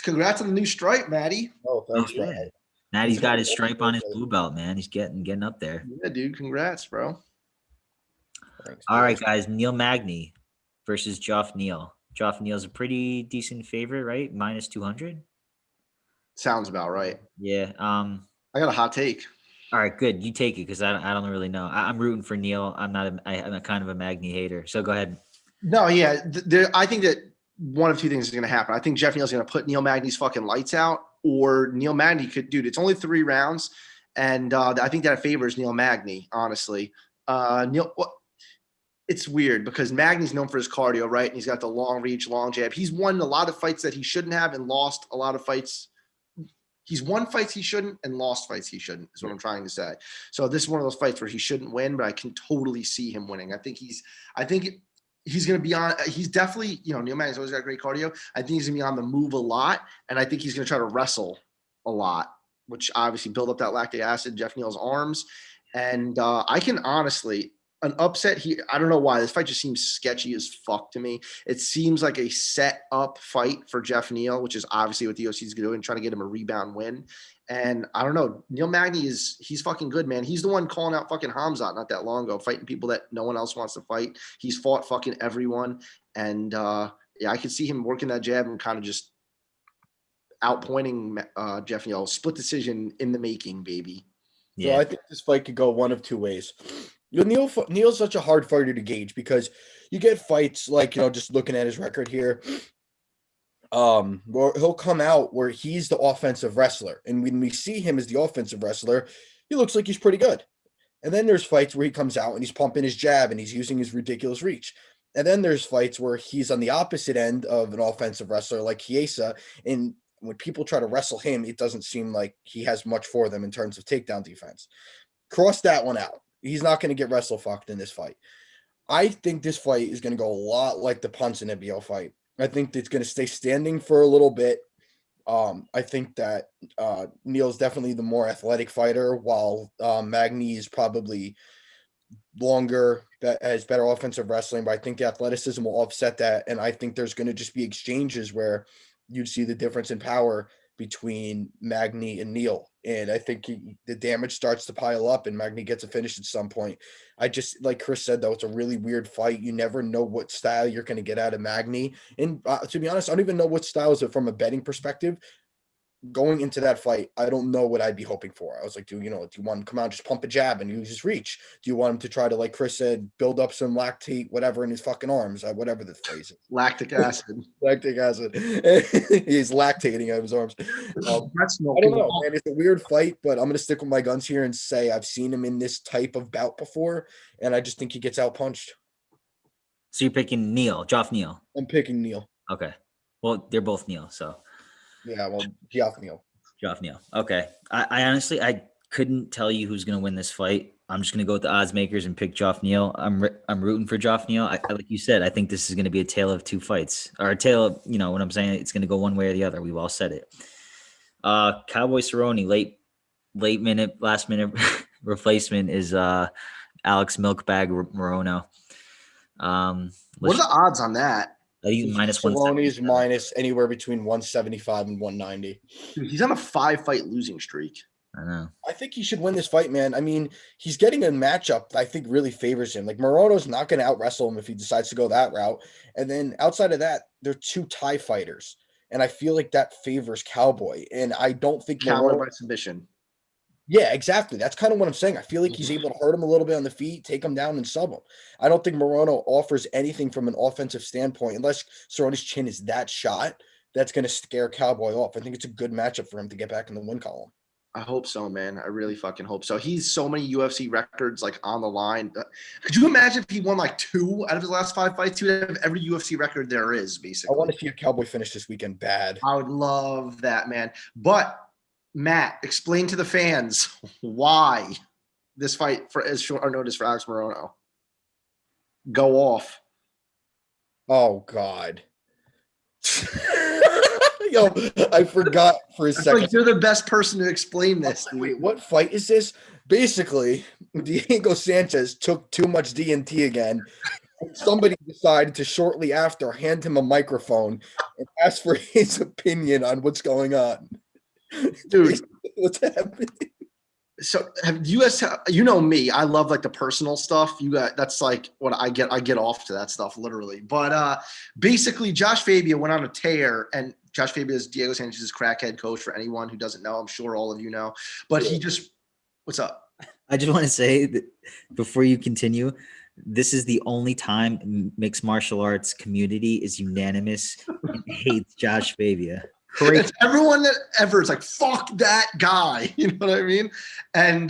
Congrats on the new stripe, Maddie. Oh, thanks, man. Maddie's got his stripe on his blue belt, man. He's getting up there. Yeah, dude, congrats, bro. Thanks, all right, guys. Neal Magni versus Joff Neal. Joff Neal's a pretty decent favorite, right? Minus 200. Sounds about right. Yeah. I got a hot take. All right, good. You take it because I don't really know. I'm rooting for Neal. I'm a kind of a Magni hater. So go ahead. No, yeah. I think that one of two things is going to happen. I think Jeff Neal's going to put Neal Magny's fucking lights out, or Neal Magny could, dude, it's only 3 rounds. And I think that favors Neal Magny, honestly. It's weird because Magny's known for his cardio, right? And he's got the long reach, long jab. He's won a lot of fights that he shouldn't have and lost a lot of fights. He's won fights he shouldn't and lost fights he shouldn't, is what I'm trying to say. So this is one of those fights where he shouldn't win, but I can totally see him winning. I think he's going to be on. He's definitely, Neal Magny's always got great cardio. I think he's going to be on the move a lot, and I think he's going to try to wrestle a lot, which obviously build up that lactic acid in Jeff Neal's arms. And I can honestly, an upset here, I don't know why. This fight just seems sketchy as fuck to me. It seems like a set up fight for Jeff Neal, which is obviously what the UFC is doing, trying to get him a rebound win. And I don't know. Neal Magny he's fucking good, man. He's the one calling out fucking Hamzat not that long ago, fighting people that no one else wants to fight. He's fought fucking everyone. And I could see him working that jab and kind of just outpointing Jeff Neal. Split decision in the making, baby. Yeah, so I think this fight could go one of two ways. Neal's such a hard fighter to gauge because you get fights like, just looking at his record here, where he'll come out where he's the offensive wrestler. And when we see him as the offensive wrestler, he looks like he's pretty good. And then there's fights where he comes out and he's pumping his jab and he's using his ridiculous reach. And then there's fights where he's on the opposite end of an offensive wrestler like Chiesa. And when people try to wrestle him, it doesn't seem like he has much for them in terms of takedown defense. Cross that one out. He's not going to get wrestle fucked in this fight. I think this fight is going to go a lot like the Ponzinibbio fight. I think it's going to stay standing for a little bit. I think that Neal's definitely the more athletic fighter, while Magni is probably longer, that has better offensive wrestling, but I think the athleticism will offset that. And I think there's going to just be exchanges where you'd see the difference in power between Magni and Neal. And I think the damage starts to pile up and Magni gets a finish at some point. I just, like Chris said, though, it's a really weird fight. You never know what style you're going to get out of Magni. And to be honest, I don't even know what style is it from a betting perspective. Going into that fight, I don't know what I'd be hoping for. I was like, do you want him to come out and just pump a jab and use his reach? Do you want him to try to, like Chris said, build up some lactate, whatever, in his fucking arms, whatever the phrase is? Lactic acid. Lactic acid. He's lactating out of his arms. I don't know, man. It's a weird fight, but I'm going to stick with my guns here and say I've seen him in this type of bout before, and I just think he gets outpunched. So you're picking Neal, Joff Neal. I'm picking Neal. Okay. Well, they're both Neal, so. Yeah, well, Joff Neal. Joff Neal. Okay. I honestly, I couldn't tell you who's going to win this fight. I'm just going to go with the odds makers and pick Joff Neal. I'm rooting for Joff Neal. I like you said, I think this is going to be a tale of two fights, or a tale of, you know what I'm saying? It's going to go one way or the other. We've all said it. Cowboy Cerrone, last minute replacement is Alex Milkbag Morono. What are the odds on that? I think minus Cerrone is minus anywhere between 175 and 190. Dude, he's on a 5-fight losing streak. I know. I think he should win this fight, man. I mean, he's getting a matchup that I think really favors him. Like, Morono's not going to out-wrestle him if he decides to go that route. And then outside of that, they're two Thai fighters. And I feel like that favors Cowboy. And I don't think Cowboy by submission. Yeah, exactly. That's kind of what I'm saying. I feel like he's able to hurt him a little bit on the feet, take him down, and sub him. I don't think Morono offers anything from an offensive standpoint, unless Cerrone's chin is that shot, that's going to scare Cowboy off. I think it's a good matchup for him to get back in the win column. I hope so, man. I really fucking hope so. He's so many UFC records like on the line. Could you imagine if he won like 2 out of his last 5 fights? He would have every UFC record there is, basically. I want to see a Cowboy finish this weekend bad. I would love that, man. But Matt, explain to the fans why this fight is short notice for Alex Morono. Go off. Oh, God. Yo, I forgot for a second. Like you're the best person to explain this. Wait, what fight is this? Basically, Diego Sanchez took too much DNT again. Somebody decided to shortly after hand him a microphone and ask for his opinion on what's going on. Dude, what's happening? So you know me, I love like the personal stuff. That's like what I get off to that stuff literally. But basically Josh Fabia went on a tear, and Josh Fabia is Diego Sanchez's crackhead coach for anyone who doesn't know. I'm sure all of you know. But what's up? I just want to say that before you continue, this is the only time mixed martial arts community is unanimous and hates Josh Fabia. It's everyone that ever is like, fuck that guy. You know what I mean? And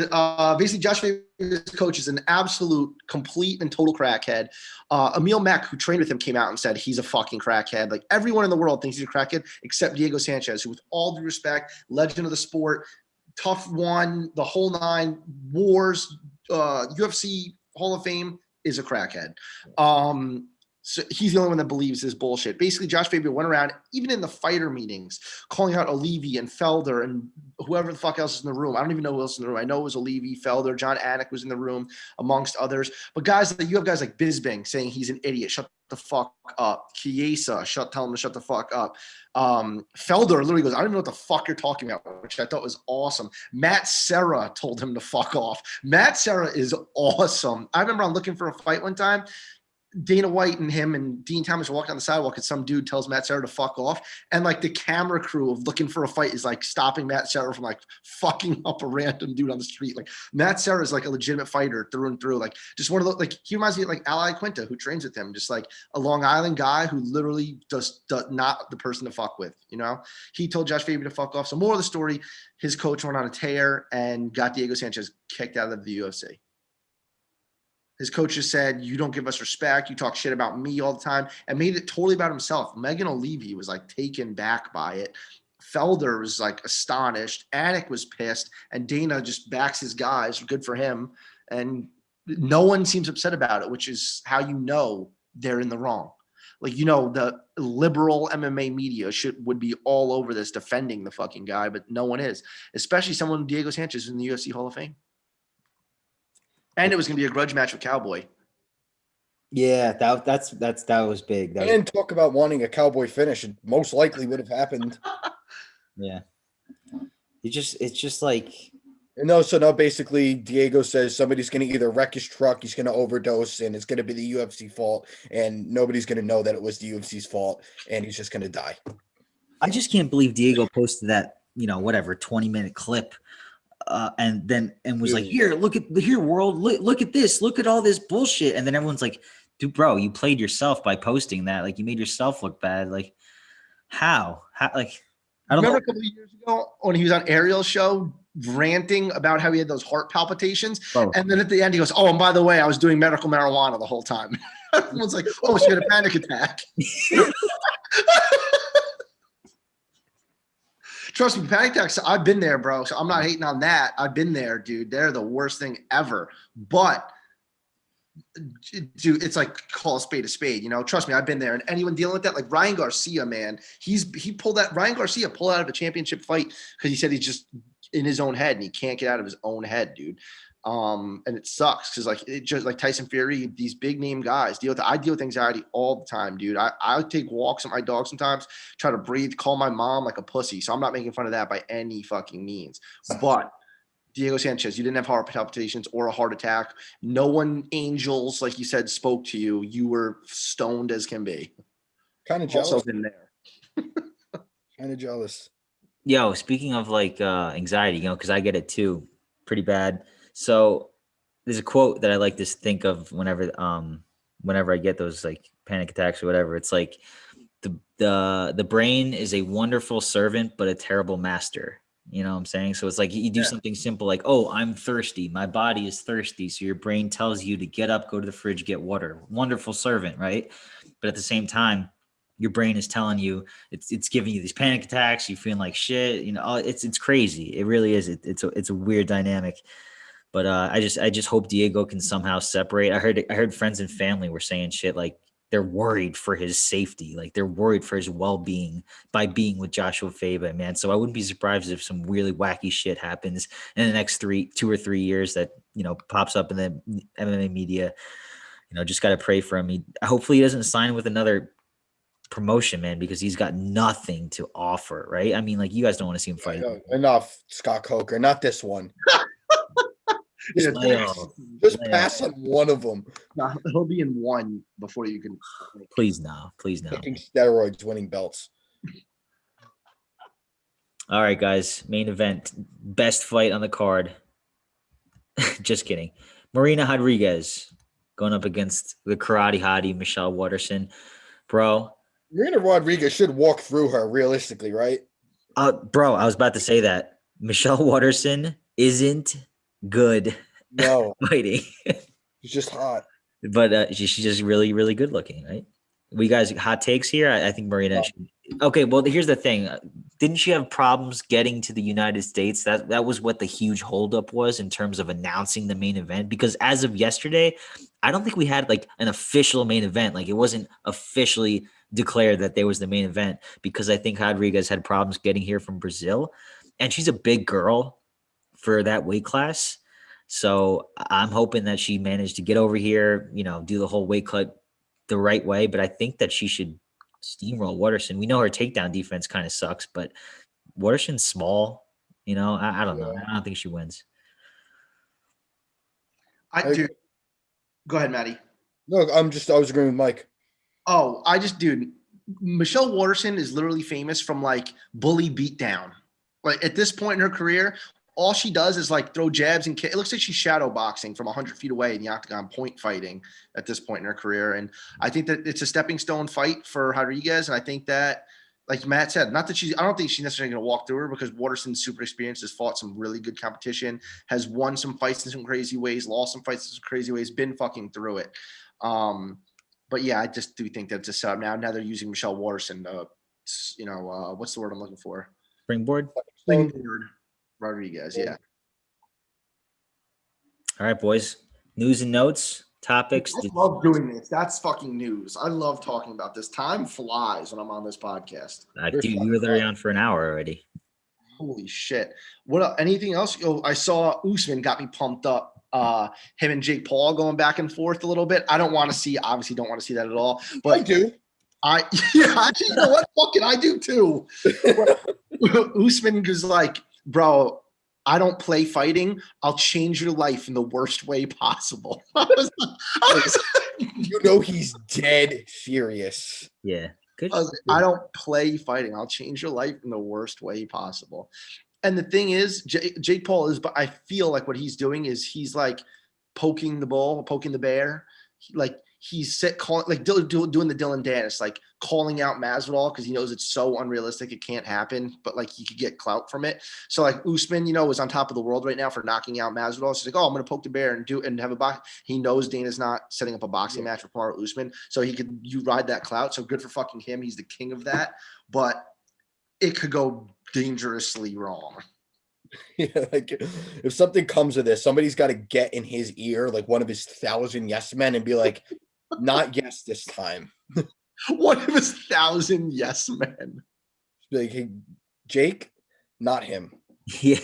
basically, Josh Fabia's coach is an absolute, complete, and total crackhead. Emil Mack, who trained with him, came out and said he's a fucking crackhead. Like, everyone in the world thinks he's a crackhead except Diego Sanchez, who, with all due respect, legend of the sport, tough one, the whole 9, wars, UFC Hall of Fame, is a crackhead. So he's the only one that believes this bullshit. Basically, Josh Fabia went around, even in the fighter meetings, calling out Olivi and Felder and whoever the fuck else is in the room. I don't even know who else is in the room. I know it was Olivi, Felder, John Anik was in the room, amongst others. But guys, you have guys like Bisbing saying he's an idiot. Shut the fuck up. Chiesa, tell him to shut the fuck up. Felder literally goes, I don't even know what the fuck you're talking about, which I thought was awesome. Matt Serra told him to fuck off. Matt Serra is awesome. I remember I'm looking for a fight one time. Dana White and him and Dean Thomas walk down the sidewalk and some dude tells Matt Serra to fuck off. And like the camera crew of Looking for a Fight is like stopping Matt Serra from like fucking up a random dude on the street. Like Matt Serra is like a legitimate fighter through and through. Like just one of those, like he reminds me of like Ali Quinta who trains with him, just like a Long Island guy who literally does not the person to fuck with, you know? He told Josh Faber to fuck off. So more of the story, his coach went on a tear and got Diego Sanchez kicked out of the UFC. His coach just said, you don't give us respect. You talk shit about me all the time, and made it totally about himself. Megan O'Leary was like taken back by it. Felder was like astonished. Anik was pissed, and Dana just backs his guys. Good for him. And no one seems upset about it, which is how you know they're in the wrong. Like, you know, the liberal MMA media would be all over this defending the fucking guy, but no one is, especially someone Diego Sanchez in the UFC Hall of Fame. And it was going to be a grudge match with Cowboy. Yeah, that was big. And talk about wanting a Cowboy finish. It most likely would have happened. Yeah. It's just like. No, so now basically Diego says somebody's going to either wreck his truck, he's going to overdose, and it's going to be the UFC fault, and nobody's going to know that it was the UFC's fault, and he's just going to die. I just can't believe Diego posted that, 20-minute clip. And was like, here, look at world, look at this, look at all this bullshit. And then everyone's like, dude, bro, you played yourself by posting that. Like, you made yourself look bad. Like, how, like, I don't remember know. A couple of years ago when he was on Ariel's show ranting about how he had those heart palpitations. Oh. And then at the end he goes, oh, and by the way, I was doing medical marijuana the whole time. Everyone's like, oh, she had a panic attack. Trust me, panic attacks, I've been there, bro. So I'm not hating on that. I've been there, dude. They're the worst thing ever. But, dude, it's like call a spade, Trust me, I've been there. And anyone dealing with that, like Ryan Garcia, man, Ryan Garcia pulled out of a championship fight because he said he's just in his own head and he can't get out of his own head, dude. And it sucks because like it just like Tyson Fury, these big name guys I deal with anxiety all the time, dude. I take walks with my dog sometimes, try to breathe, call my mom like a pussy. So I'm not making fun of that by any fucking means. But Diego Sanchez, you didn't have heart palpitations or a heart attack. No one, angels, like you said, spoke to you. You were stoned as can be. Kind of jealous. Also been there. Kind of jealous. Yo, speaking of like anxiety, because I get it too, pretty bad. So there's a quote that I like to think of whenever I get those like panic attacks or whatever. It's like the brain is a wonderful servant, but a terrible master. You know what I'm saying? So it's like you do something simple like, oh, I'm thirsty. My body is thirsty. So your brain tells you to get up, go to the fridge, get water. Wonderful servant, right? But at the same time, your brain is telling you it's giving you these panic attacks. You're feeling like shit. It's crazy. It really is. It's a weird dynamic. But I just hope Diego can somehow separate. I heard friends and family were saying shit like they're worried for his safety, like they're worried for his well-being by being with Joshua Faber, man. So I wouldn't be surprised if some really wacky shit happens in the next 2 or 3 years that pops up in the MMA media. Just got to pray for him. Hopefully he doesn't sign with another promotion, man, because he's got nothing to offer, right? I mean, like you guys don't want to see him fight. Enough, Scott Coker, not this one. Just pass on one of them. No, he'll be in one before you can. Please no. Taking steroids, winning belts. All right, guys. Main event, best fight on the card. Just kidding. Marina Rodriguez going up against the karate hottie Michelle Waterson, bro. Marina Rodriguez should walk through her realistically, right? Bro, I was about to say that Michelle Waterson isn't good. No, fighting. She's just hot, but she's just really, really good looking, right? We guys hot takes here. I think Marina. Okay, well, here's the thing. Didn't she have problems getting to the United States? That was what the huge holdup was in terms of announcing the main event. Because as of yesterday, I don't think we had like an official main event. Like it wasn't officially declared that there was the main event because I think Rodriguez had problems getting here from Brazil, and she's a big girl for that weight class. So I'm hoping that she managed to get over here, do the whole weight cut the right way. But I think that she should steamroll Waterson. We know her takedown defense kind of sucks, but Waterson's small. I don't know. I don't think she wins. Go ahead, Maddie. No, I was agreeing with Mike. Oh, dude, Michelle Waterson is literally famous from like bully beatdown. Like at this point in her career, all she does is like throw jabs and it looks like she's shadow boxing from 100 feet away in the octagon, point fighting at this point in her career. And I think that it's a stepping stone fight for Rodriguez. And I think that, like Matt said, I don't think she's necessarily going to walk through her because Waterson's super experienced, has fought some really good competition, has won some fights in some crazy ways, lost some fights in some crazy ways, been fucking through it. But yeah, I just do think that it's a setup now. Now they're using Michelle Waterson, what's the word I'm looking for? Springboard. Rodriguez, yeah. All right, boys. News and notes, topics. I love doing this. That's fucking news. I love talking about this. Time flies when I'm on this podcast. Dude, you were literally on for an hour already. Holy shit. What? Anything else? I saw Usman got me pumped up. Him and Jake Paul going back and forth a little bit. I don't want to see that at all. But I do. Actually, you know what? Fucking I do too. Usman was like, bro, I don't play fighting. I'll change your life in the worst way possible. You know he's dead serious. Yeah. Good. I don't play fighting. I'll change your life in the worst way possible. And the thing is, Jake Paul is, but I feel like what he's doing is he's like poking the bear. He's doing the Dylan Dennis, like calling out Masvidal because he knows it's so unrealistic. It can't happen, but like he could get clout from it. So like Usman, is on top of the world right now for knocking out Masvidal. So he's like, oh, I'm going to poke the bear and have a box. He knows Dana's not setting up a boxing match with Kamaru Usman. So you ride that clout. So good for fucking him. He's the king of that, but it could go dangerously wrong. Yeah, like if something comes of this, somebody's got to get in his ear, like one of his 1,000 yes men, and be like, not yes this time. One of his 1,000 yes men. Be like, hey, Jake, not him. Yeah.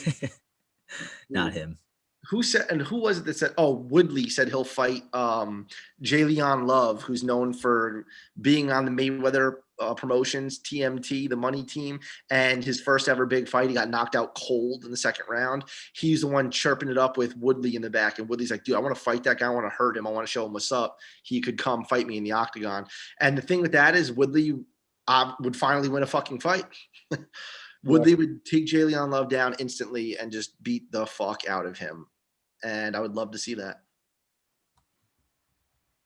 Not him. Who was it that said, Woodley said he'll fight Jalen Love, who's known for being on the Mayweather Promotions, TMT, the money team, and his first ever big fight, he got knocked out cold in the second round. He's the one chirping it up with Woodley in the back, and Woodley's like, dude, I want to fight that guy. I want to hurt him. I want to show him what's up. He could come fight me in the octagon. And the thing with that is Woodley would finally win a fucking fight. Woodley would take Jalen Love down instantly and just beat the fuck out of him. And I would love to see that.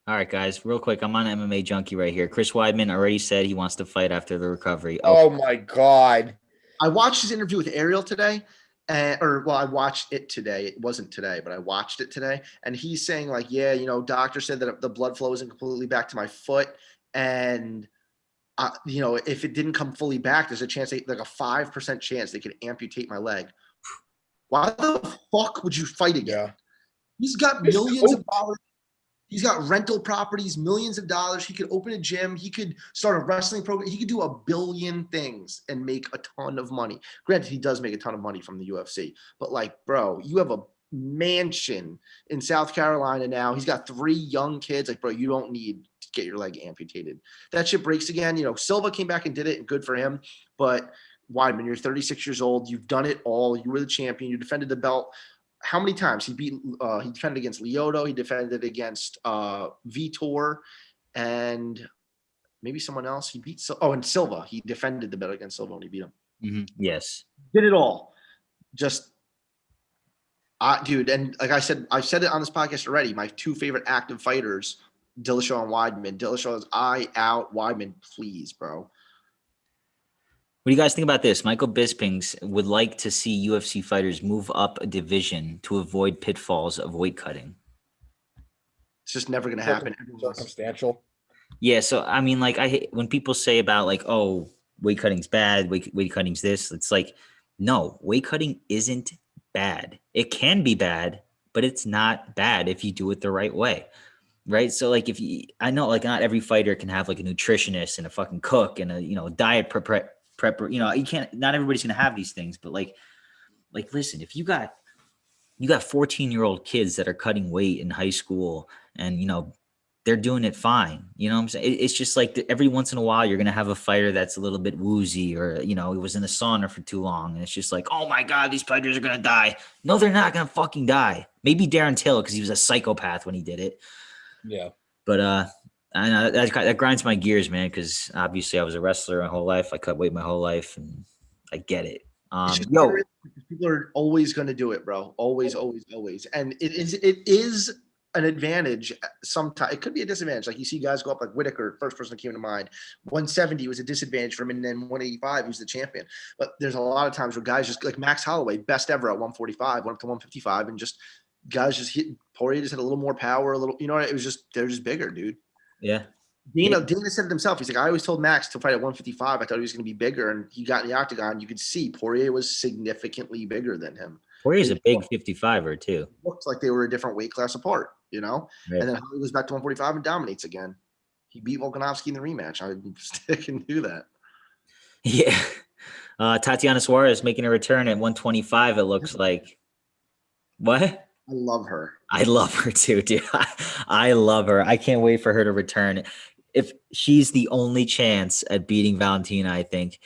All right, guys, real quick. I'm on MMA Junkie right here. Chris Weidman already said he wants to fight after the recovery. Oh my God. I watched his interview with Ariel today. I watched it today. It wasn't today, but I watched it today. And he's saying like, yeah, doctor said that the blood flow isn't completely back to my foot. And, if it didn't come fully back, there's a chance, like a 5% chance they could amputate my leg. Why the fuck would you fight again? Yeah. He's got millions of dollars. He's got rental properties, millions of dollars. He could open a gym. He could start a wrestling program. He could do a billion things and make a ton of money. Granted, he does make a ton of money from the UFC. But like, bro, you have a mansion in South Carolina now. He's got 3 young kids. Like, bro, you don't need to get your leg amputated. That shit breaks again. Silva came back and did it, and good for him. But Weidman, you're 36 years old. You've done it all. You were the champion. You defended the belt. How many times? He defended against Lyoto. He defended against Vitor and maybe someone else. He beat and Silva. He defended the belt against Silva when he beat him. Mm-hmm. Yes. Did it all. Just dude, and like I said, I've said it on this podcast already. My 2 favorite active fighters, Dillashaw and Weidman. Dillashaw is eye out. Weidman, please, bro. What do you guys think about this? Michael Bisping would like to see UFC fighters move up a division to avoid pitfalls of weight cutting. It's just never going to happen. Circumstantial. Yeah, so I mean, like, I hate when people say about like, oh, weight cutting's bad, weight cutting's this. It's like, no, weight cutting isn't bad. It can be bad, but it's not bad if you do it the right way. Right. So like I know like not every fighter can have like a nutritionist and a fucking cook and a, diet prepper, you can't, not everybody's going to have these things, but like, listen, if you got 14-year-old kids that are cutting weight in high school and, they're doing it fine. You know what I'm saying? It's just like every once in a while, you're going to have a fighter that's a little bit woozy or, he was in the sauna for too long. And it's just like, oh my God, these fighters are going to die. No, they're not going to fucking die. Maybe Darren Till, because he was a psychopath when he did it. Yeah. But I know that grinds my gears, man, because obviously I was a wrestler my whole life. I cut weight my whole life, and I get it. It's just Yo, people are always going to do it, bro. Always, always, always. And it is an advantage. Sometimes it could be a disadvantage. Like you see guys go up like Whitaker, first person that came to mind. 170 was a disadvantage for him, and then 185, he was the champion. But there's a lot of times where guys just like Max Holloway, best ever at 145, went up to 155, and just guys just hit. Poirier just had a little more power, a little. You know, it was just they're just bigger, dude. yeah. Dana said it himself. He's like, I always told Max to fight at 155. I thought he was going to be bigger, and he got in the octagon. You could see Poirier was significantly bigger than him. Poirier's a big 55er too. Looked like they were a different weight class apart, you know? Right. And then he goes back to 145 and dominates again. He beat Volkanovski in the rematch. I can do that. Yeah. Tatiana Suarez making a return at 125, it looks like. What? I love her. I love her too, dude. I love her. I can't wait for her to return. If she's the only chance at beating Valentina, I think.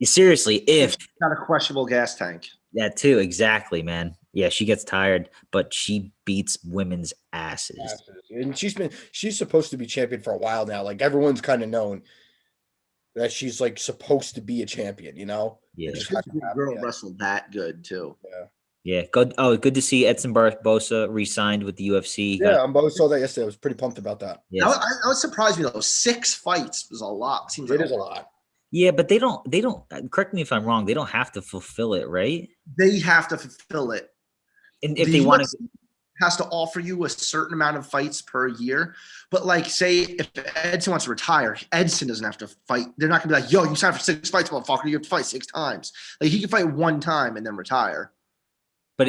Seriously, if got a questionable gas tank. That too, exactly, man. Yeah, she gets tired, but she beats women's asses. And she's supposed to be champion for a while now. Like everyone's kind of known that she's like supposed to be a champion, you know? Yeah. Girl wrestled that good too. Yeah. Yeah, good. Oh, good to see Edson Barbosa re-signed with the UFC. Yeah, I saw that yesterday. I was pretty pumped about that. Yeah, I was surprised me though. 6 fights was a lot. Seems like it is a lot. Yeah, but they don't. Correct me if I'm wrong. They don't have to fulfill it, right? They have to fulfill it. And if they want to, has to offer you a certain amount of fights per year. But like, say if Edson wants to retire, Edson doesn't have to fight. They're not gonna be like, "Yo, you signed for 6 fights, motherfucker. You have to fight 6 times." Like he can fight 1 time and then retire. But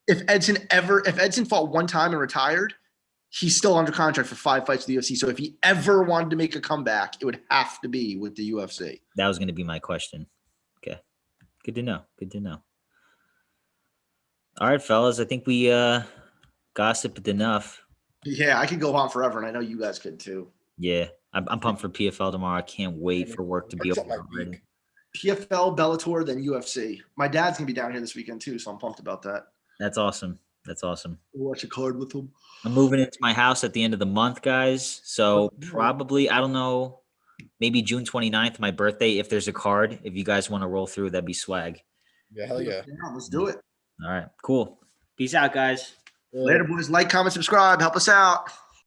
if Edson fought 1 time and retired, he's still under contract for 5 fights with the UFC. So if he ever wanted to make a comeback, it would have to be with the UFC. That was going to be my question. Okay. Good to know. All right, fellas. I think we gossiped enough. Yeah, I could go on forever, and I know you guys could too. Yeah. I'm pumped for PFL tomorrow. I can't wait for work to be over. PFL, Bellator, then UFC. My dad's going to be down here this weekend too, so I'm pumped about that. That's awesome. We'll watch a card with him. I'm moving into my house at the end of the month, guys. So probably, I don't know, maybe June 29th, my birthday. If there's a card, if you guys want to roll through, that'd be swag. Yeah, hell yeah. Let's do it. All right, cool. Peace out, guys. Later, boys. Like, comment, subscribe. Help us out.